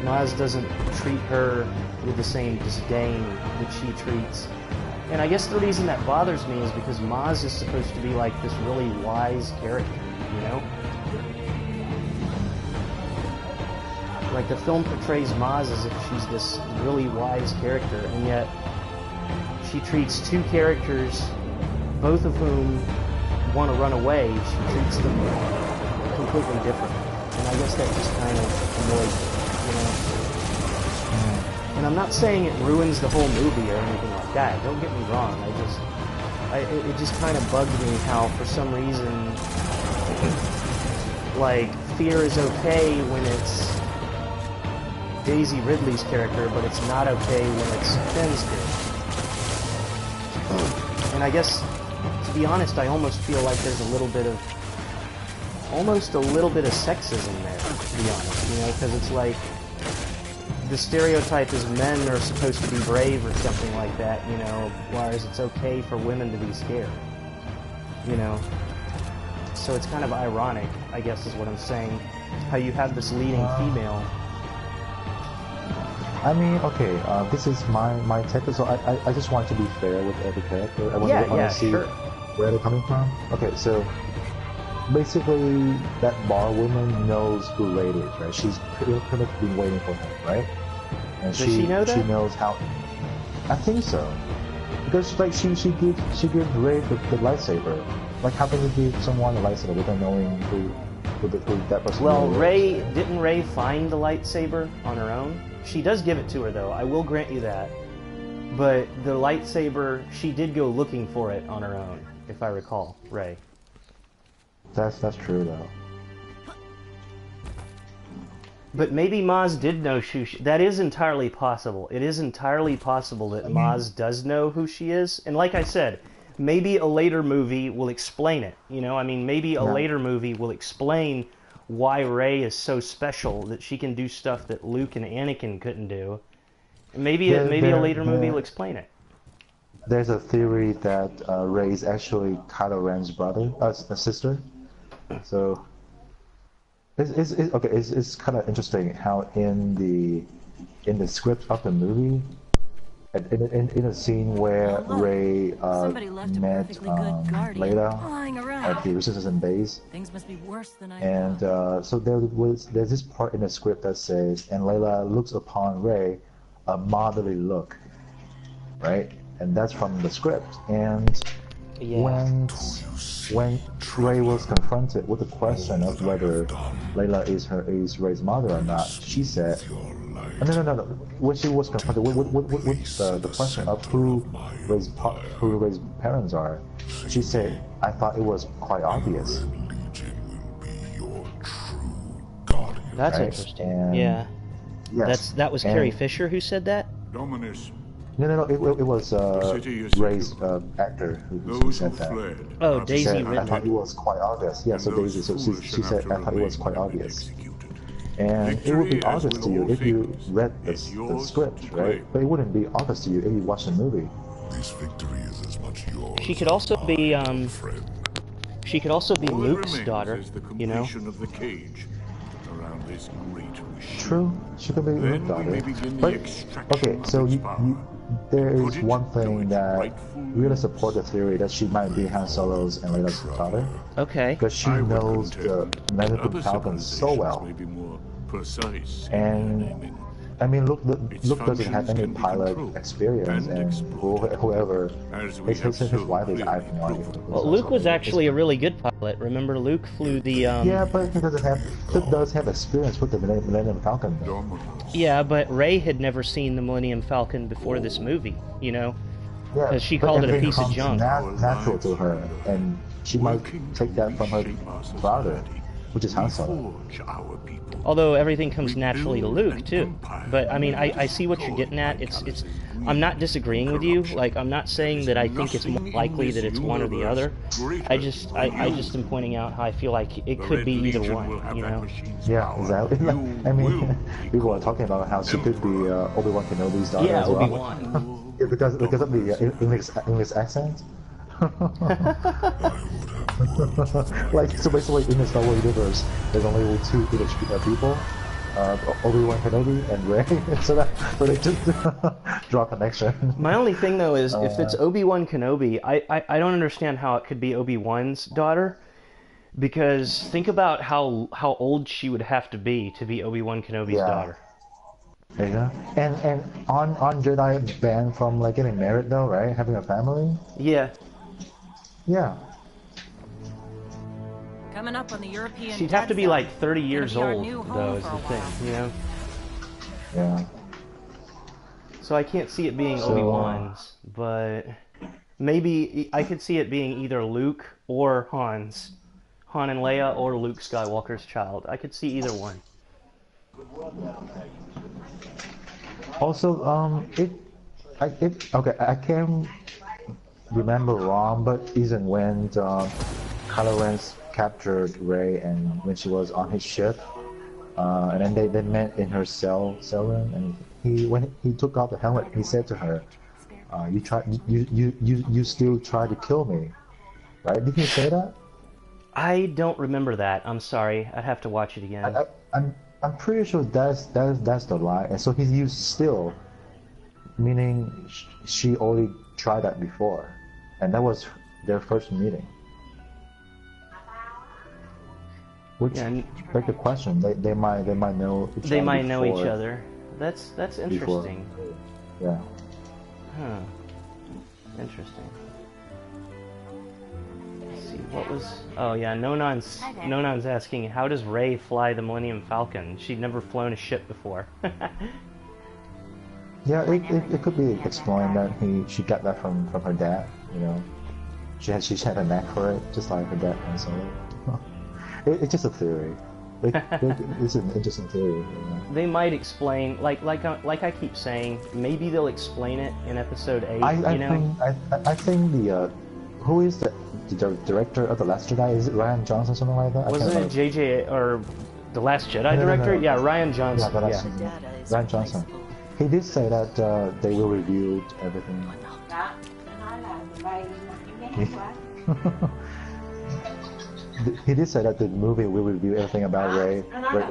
Maz doesn't treat her with the same disdain that she treats. And I guess the reason that bothers me is because Maz is supposed to be like this really wise character, you know? Like, the film portrays Maz as if she's this really wise character, and yet she treats two characters, both of whom want to run away. She treats them completely different. And I guess that just kind of annoys me, you know? And I'm not saying it ruins the whole movie or anything like that. Don't get me wrong. It just kind of bugged me how, for some reason, like, fear is okay when it's Daisy Ridley's character, but it's not okay when it's Finn's character. And I guess, to be honest, I almost feel like there's a little bit of sexism there, to be honest, you know, because it's like, the stereotype is men are supposed to be brave or something like that, you know, whereas it's okay for women to be scared, you know. So it's kind of ironic, I guess is what I'm saying, how you have this leading female. I mean, okay, this is my take, so I just want to be fair with every character. I want to see where they're coming from. Okay, so basically, that bar woman knows who Rey is, right? She's pretty much been waiting for him, right? And Does she know that? She knows how. I think so, because like she gave Rey the lightsaber. Like, how can you give someone a lightsaber without knowing who that person is? Well, didn't Rey find the lightsaber on her own? She does give it to her, though. I will grant you that. But the lightsaber, she did go looking for it on her own, if I recall, Rey. That's true, though. But maybe Maz did know that is entirely possible. It is entirely possible that Maz does know who she is. And like I said, maybe a later movie will explain it. You know, I mean, maybe a later movie will explain why Rey is so special, that she can do stuff that Luke and Anakin couldn't do. Maybe a later movie will explain it. There's a theory that Rey is actually Kylo Ren's sister. So it's kind of interesting how in the script of the movie, in a scene where Rey met Layla at the Resistance base, Things must be worse than I and so there's this part in the script that says, and Layla looks upon Rey a motherly look, right? And that's from the script. And when Rey was confronted with the question of whether Layla is Rey's mother or not, she said, no. When she was confronted with the question of who Rey's parents are, she said, I thought it was quite obvious. That's right? interesting. And Yes. That was Carrie Fisher who said that? Dominus. No, it was Rey's actor who said that. Oh, Daisy said, Ridley. I thought it was quite obvious. Yeah, so Daisy, she said, I thought it was quite obvious. And it would be obvious to you if you read the script, right? But it wouldn't be obvious to you if you watched the movie. This victory is as much yours. She could also be Luke's daughter, you know? True, she could be Luke's daughter. But okay, so there is one thing that really supports the theory that she might be Han Solo's and Leia's daughter. Okay. Because she knows the Millennium Falcon so well. And I mean, Luke doesn't have any pilot experience, and whoever his wife is, I have no idea. Well, Luke was actually a really good pilot. Remember, Luke flew the. Yeah, but he does have experience with the Millennium Falcon, though. Yeah, but Rey had never seen the Millennium Falcon before this movie, you know, because she called it a piece of junk. Natural to her, and she might take that from her father, which is Han Solo. Forge our people. Although everything comes naturally to Luke too. But I mean, I see what you're getting at. It's I'm not disagreeing with you. Like, I'm not saying that I think it's more likely that it's one or the other. I just am pointing out how I feel like it could be either one, you know? Yeah, exactly. I mean, people are talking about how she could be Obi-Wan Kenobi's daughter as well. Obi-Wan. Yeah, because of the English accent. Like, so basically in the Star Wars universe, there's only two English people, Obi-Wan Kenobi and Rey, so they just draw a connection. My only thing though is if it's Obi-Wan Kenobi, I don't understand how it could be Obi-Wan's daughter, because think about how old she would have to be Obi-Wan Kenobi's daughter. Yeah, and on Jedi banned from like getting married though, right? Having a family. Yeah. Yeah. Coming up on the European. She'd have to be like 30 years old, though, is the thing, you know? Yeah. So I can't see it being Obi-Wan's, but maybe I could see it being either Luke or Han's. Han and Leia or Luke Skywalker's child. I could see either one. Also, okay, I can't remember wrong, but isn't when Kylo Ren captured Rey and when she was on his ship, and then they met in her cell room, and when he took off the helmet, he said to her, "You still try to kill me, right?" Did he say that? I don't remember that. I'm sorry. I'd have to watch it again. I'm pretty sure that's the lie, and so he used "still," meaning she already tried that before, and that was their first meeting. Which begs the question: they might know each other. They might know each other. That's interesting. Yeah. Huh. Interesting. Let's see. What was? Oh yeah, Nonon's asking, how does Rey fly the Millennium Falcon? She'd never flown a ship before. Yeah, it could be explained that she got that from her dad. You know, she had a knack for it, just like her dad and so. It's just a theory. It's an interesting theory. You know? They might explain, like I keep saying, maybe they'll explain it in episode 8. I think the who is the director of The Last Jedi? Is it Rian Johnson, something like that? Wasn't it JJ or The Last Jedi director? No. Yeah, Rian Johnson. Yeah, Rian Johnson. He did say that they will review everything. He did say that the movie will review everything about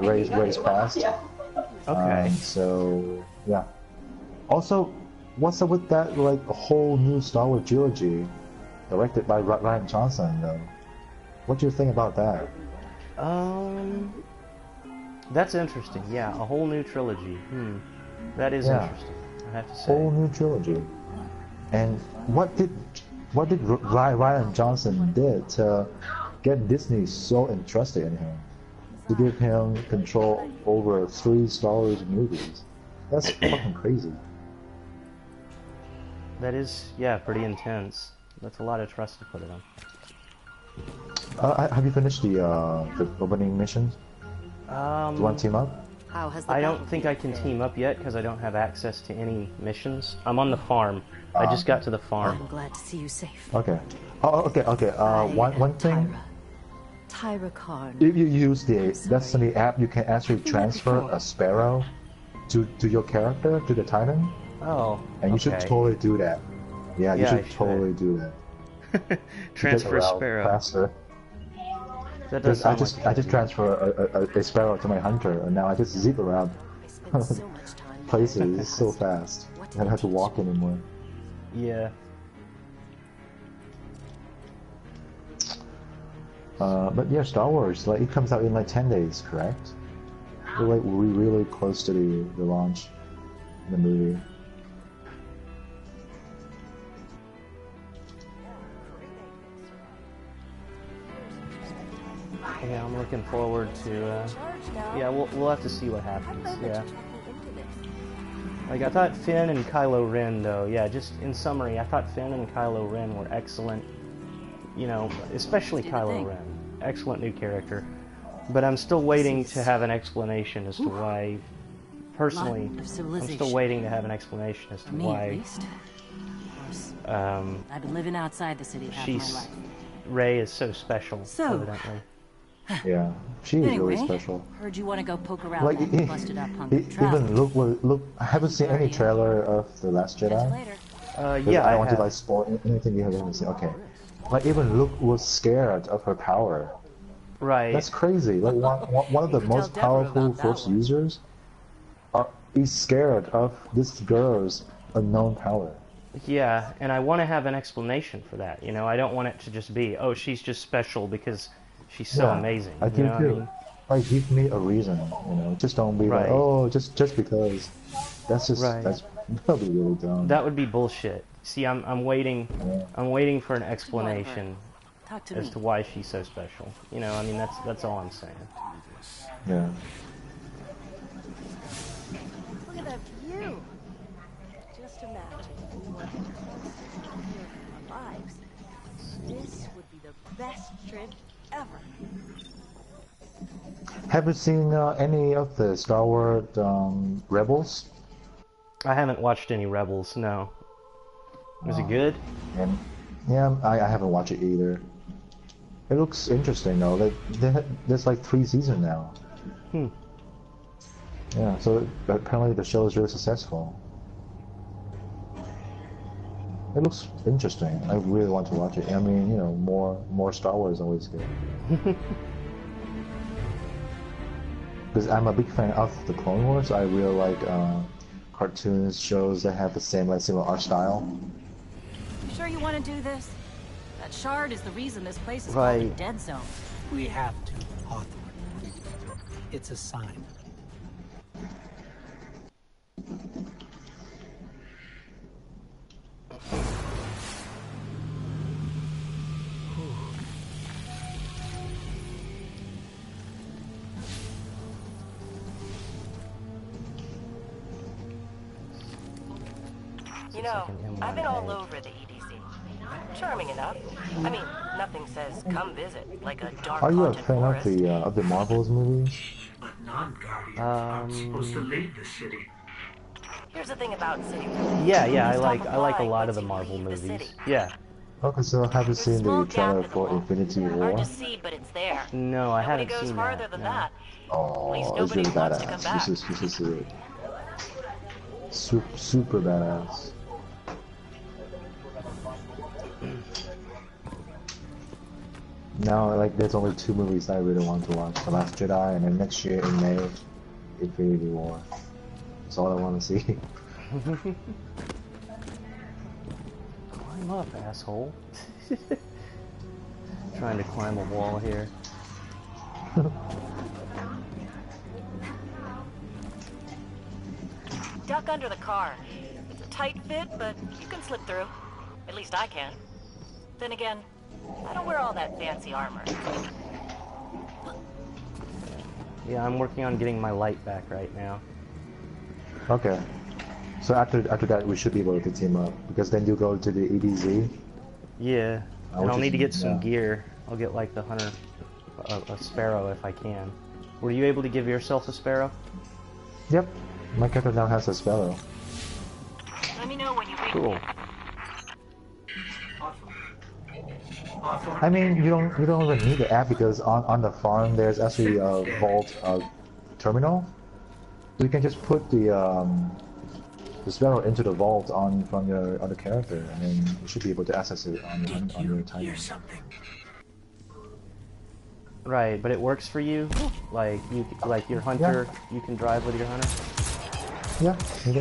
Rey's past. Okay. So yeah. Also, what's up with that like a whole new Star Wars trilogy, directed by Rian Johnson though? What do you think about that? That's interesting. Yeah, a whole new trilogy. That is interesting. I have to say. Whole new trilogy. And what did Rian Johnson did to get Disney so interested in him, to give him control over 3 Star Wars movies? That's fucking crazy. That is, yeah, pretty intense. That's a lot of trust to put it on. Have you finished the opening missions? Do you want to team up? I don't think I can team up yet because I don't have access to any missions. I'm on the farm. I just got to the farm. I'm glad to see you safe. Okay. Oh, okay. One thing. Tyra Karn. If you use the Destiny app, you can actually transfer a sparrow to your character, to the Titan. Oh. And you should totally do that. Yeah, you should totally do that. Transfer sparrow. Faster. That does I just transfer a sparrow to my hunter, and now I just zip around places so fast. I don't have to walk anymore. Yeah. But yeah, Star Wars, like it comes out in like 10 days, correct? We're really close to the launch of the movie. Yeah, I'm looking forward to. Yeah, we'll have to see what happens. Yeah. Like I thought Finn and Kylo Ren, though. Yeah, just in summary, I thought Finn and Kylo Ren were excellent. You know, especially Kylo Ren, excellent new character. But I'm still waiting to have an explanation as to why. Personally, I'm still waiting to have an explanation as to why. I've been living outside the city half my life. Ray is so special, evidently. Yeah, she is really special. Heard you want to go poke around like, that busted up hunk of even look. I haven't seen any trailer of The Last Jedi. Yeah, I don't want to like spoil anything you haven't seen. Okay, like even Luke was scared of her power. Right. That's crazy. Like one of the most powerful Force users is scared of this girl's unknown power. Yeah, and I want to have an explanation for that. You know, I don't want it to just be, oh, she's just special because she's so amazing. I you know what I mean? Like, give me a reason. You know, just don't be like, oh, just because. That's just that'd be really dumb. That would be bullshit. See, I'm waiting. Yeah. I'm waiting for an explanation as to why she's so special. You know, I mean, that's all I'm saying. Yeah. Look at that view. Just imagine if we were constantly here for our lives. This would be the best trip ever. Have you seen any of the Star Wars Rebels? I haven't watched any Rebels. No. Is it good? Yeah, I haven't watched it either. It looks interesting though. Like there's like 3 seasons now. Yeah, so apparently the show is really successful. It looks interesting. I really want to watch it. I mean, you know, more Star Wars is always good. Because I'm a big fan of the Clone Wars. I really like cartoons, shows that have the similar art style. You sure you want to do this? That shard is the reason this place is called a dead zone. We have to, Hawthorne. It's a sign. You know, I've been all over the EDZ. Charming enough. I mean, nothing says come visit like a dark Are you a haunted fan forest. of the Marvels movies? But non-guardians aren't supposed to leave the city. Here's the thing about city. Yeah, I like a lot of the Marvel movies. Yeah. Okay, so have you seen the trailer for Infinity War? Hard to see, but it's there. No, I haven't goes seen farther that. than No. that. Oh, At least it's really nobody wants to come badass. back. You should see it. Super badass. Now, like, there's only 2 movies I really want to watch: The Last Jedi, and then next year in May, Infinity War. That's all I want to see. Climb up, asshole. Trying to climb a wall here. Duck under the car. It's a tight fit, but you can slip through. At least I can. Then again, I don't wear all that fancy armor. Yeah, I'm working on getting my light back right now. Okay. So after that, we should be able to team up, because then you go to the EDZ. Yeah, and I'll need to get some gear. I'll get like the hunter, a sparrow if I can. Were you able to give yourself a sparrow? Yep, my character now has a sparrow. Let me know when you reach Cool. I mean, you don't even need the app, because on the farm there's actually a vault terminal. So you can just put the sparrow into the vault from your other character, and then you should be able to access it on your timer. Right, but it works for you. Like your hunter, you can drive with your hunter. Yeah,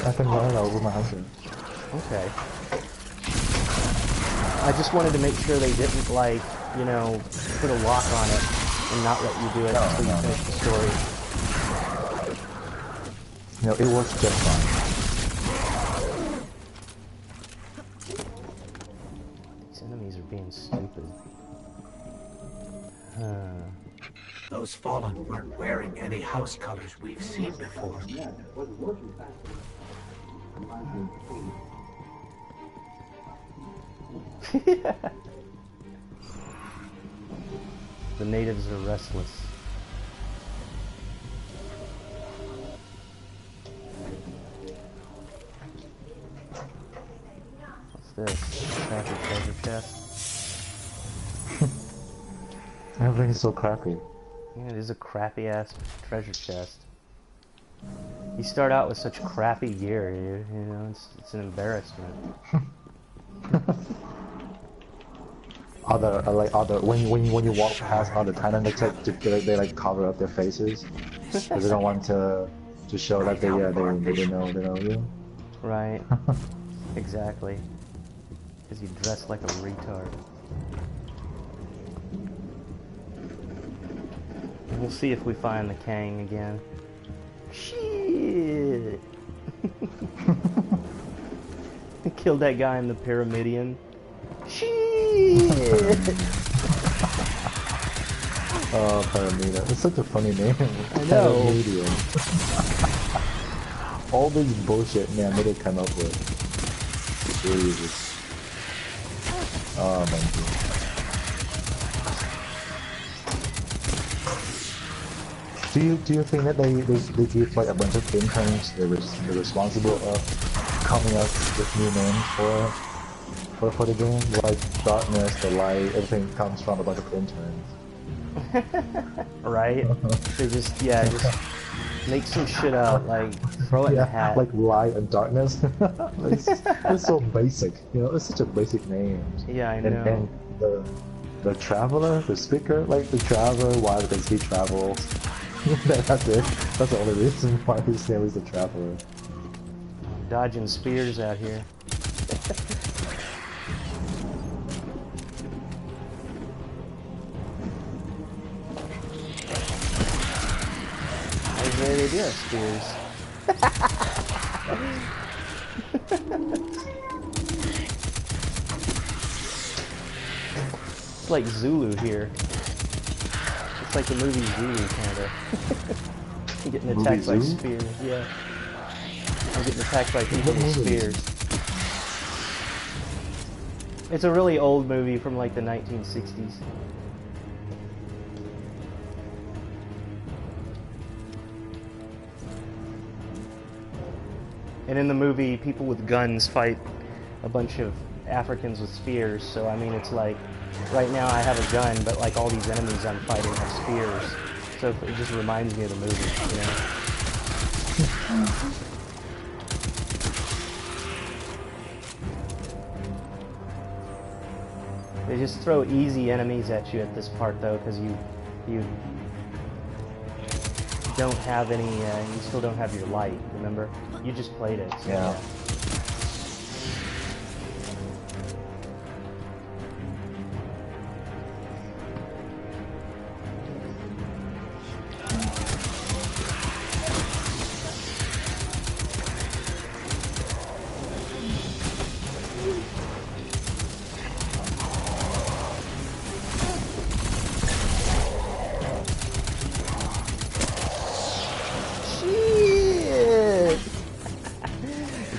I can run it over my hunter. Okay. I just wanted to make sure they didn't, like, you know, put a lock on it and not let you do it until you finish the story. No, it works just fine. These enemies are being stupid. Those fallen weren't wearing any house colors we've seen before. The natives are restless. this? Crappy treasure chest. Everything's so crappy. Yeah, it is a crappy ass treasure chest. You start out with such crappy gear, you know, it's an embarrassment. When you walk past other Titanics, they like cover up their faces because they don't want to show that they know you. Right. Exactly. Because you dress like a retard. And we'll see if we find the Kang again. Shit! Killed that guy in the Pyramidion. Shit! Oh, Pyramidion. It's such a funny name. I know. Pyramidion. All this bullshit man they come up with. Jesus. Oh my god. Do you think that they give like a bunch of interns they're responsible of coming up with new names for the game? Like darkness, the light, everything comes from a bunch of interns. Right? They just make some shit up, like throw it in a hat. Like light and darkness. it's so basic, you know. It's such a basic name. Yeah, I know. And the traveler, the speaker, like the traveler, why? Because he travels. That's it. That's the only reason why his name is the traveler. Dodging spears out here. They do have spears. It's like Zulu here. It's like the movie Zulu, kinda. Getting attacked by spears, yeah. I'm getting attacked by people with spears. It's a really old movie from like the 1960s. And in the movie, people with guns fight a bunch of Africans with spears. So, I mean, it's like, right now I have a gun, but like all these enemies I'm fighting have spears. So it just reminds me of the movie, you know? They just throw easy enemies at you at this part, though, because you don't have any, you still don't have your light, remember? You just played it. So yeah.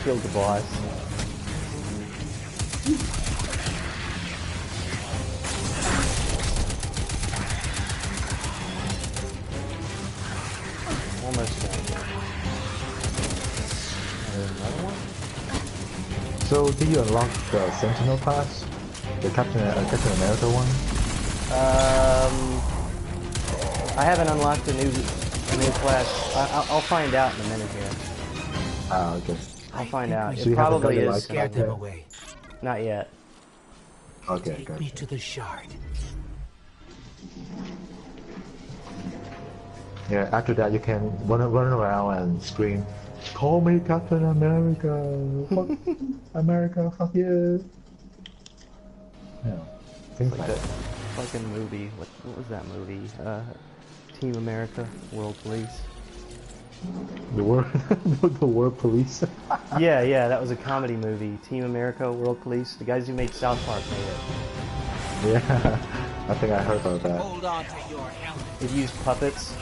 Killed the boss. Almost done. Another one? So, did you unlock the Sentinel class? The Captain America one? I haven't unlocked a new class. I'll find out in a minute here. Ah, okay. I'll find out. So It probably is. Scare them away. Not yet. Okay, Take gotcha. me to the shard. Yeah, after that you can run around and scream, "Call me Captain America! Fuck America, fuck you!" Yeah, things like that. Fucking movie. What was that movie? Team America, World Police. The World Police. Yeah, that was a comedy movie. Team America, World Police. The guys who made South Park made it. Yeah, I think I heard about that. Hold on to your helmet. It used puppets.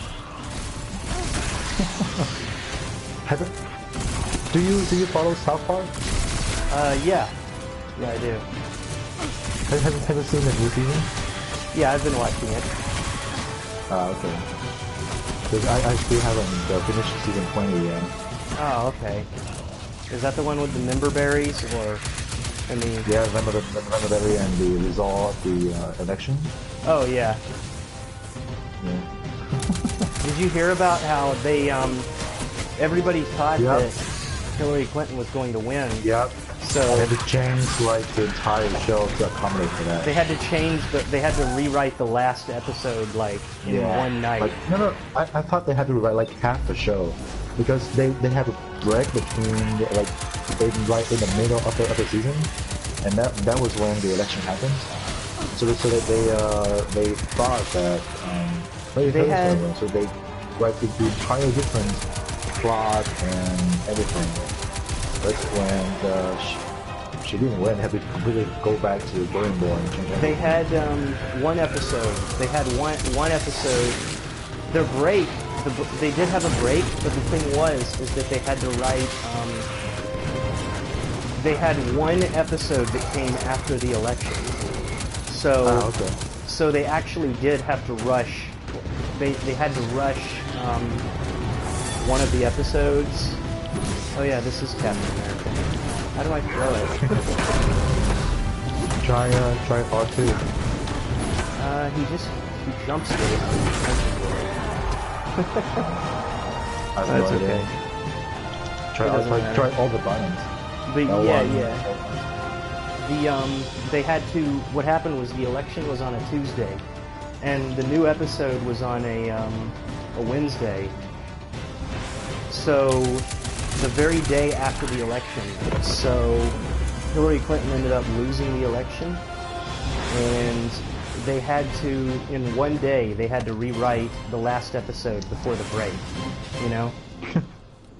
Do you follow South Park? Yeah, I do. Have you seen the new season? Yeah, I've been watching it. Ah, okay. Because I still haven't finished season 20 yet. Oh, okay. Is that the one with the member berries, or? I mean... Yeah, remember that and the result, the election? Oh, yeah. Yeah. Did you hear about how they, everybody thought that Hillary Clinton was going to win? Yep. So they had to change, like, the entire show to accommodate for that. They had to change they had to rewrite the last episode, like, in one night. Like, no, I thought they had to rewrite, like, half the show. Because they have a break between, like, right in the middle of the season. And that was when the election happened. So that they thought that they had so they write the entire different plot and everything. But when she didn't win, they had to completely go back to the drawing board and change everything. They had one episode. They had one episode. Their break. They did have a break, but the thing is that they had to write. They had one episode that came after the election. So, so they actually did have to rush. They had to rush one of the episodes. Oh yeah, this is Captain America. How do I throw it? try R2. He jumps to it. That's okay. Try all the buttons. But they had to. What happened was the election was on a Tuesday, and the new episode was on a Wednesday. So the very day after the election, so Hillary Clinton ended up losing the election, and they had to, in one day, they had to rewrite the last episode before the break, you know?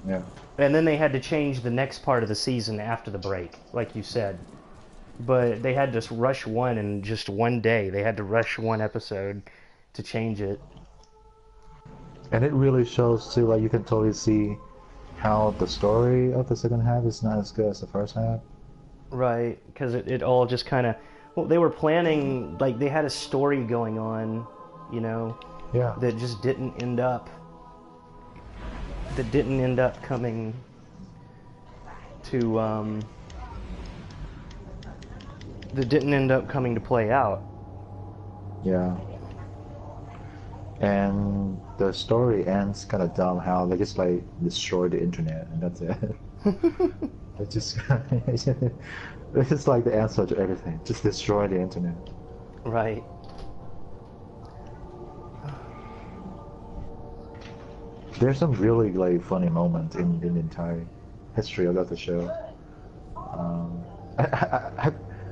Yeah. And then they had to change the next part of the season after the break, like you said. But they had to rush one in just one day. They had to rush one episode to change it. And it really shows, too, like, you can totally see how the story of the second half is not as good as the first half. Right, because it all just kind of... Well, they were planning, like, they had a story going on, you know, that just didn't end up... That didn't end up coming to, that didn't end up coming to play out. Yeah. And the story ends kind of dumb, how they just, like, destroy the internet, and that's it. It's just... This is like the answer to everything. Just destroy the internet. Right. There's some really like funny moments in the entire history of the show.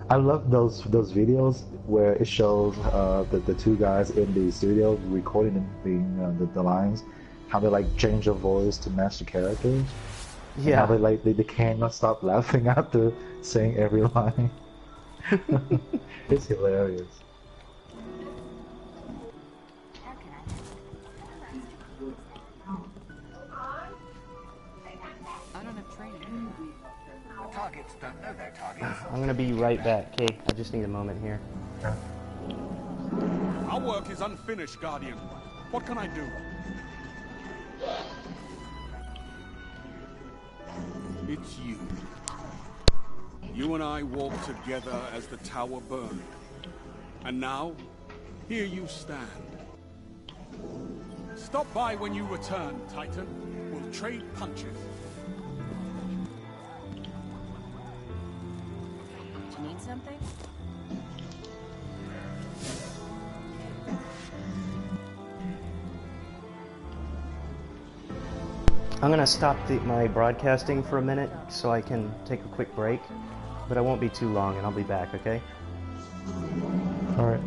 I love those videos where it shows the two guys in the studio recording the lines, how they like change their voice to match the characters. Yeah. How they cannot stop laughing after saying every line. It's hilarious. I don't have training. The targets don't know their targets. I'm gonna be right back, okay? I just need a moment here. Our work is unfinished, Guardian. What can I do? It's you. You and I walked together as the tower burned. And now, here you stand. Stop by when you return, Titan. We'll trade punches. Do you need something? I'm gonna stop my broadcasting for a minute so I can take a quick break, but I won't be too long and I'll be back, okay? Alright.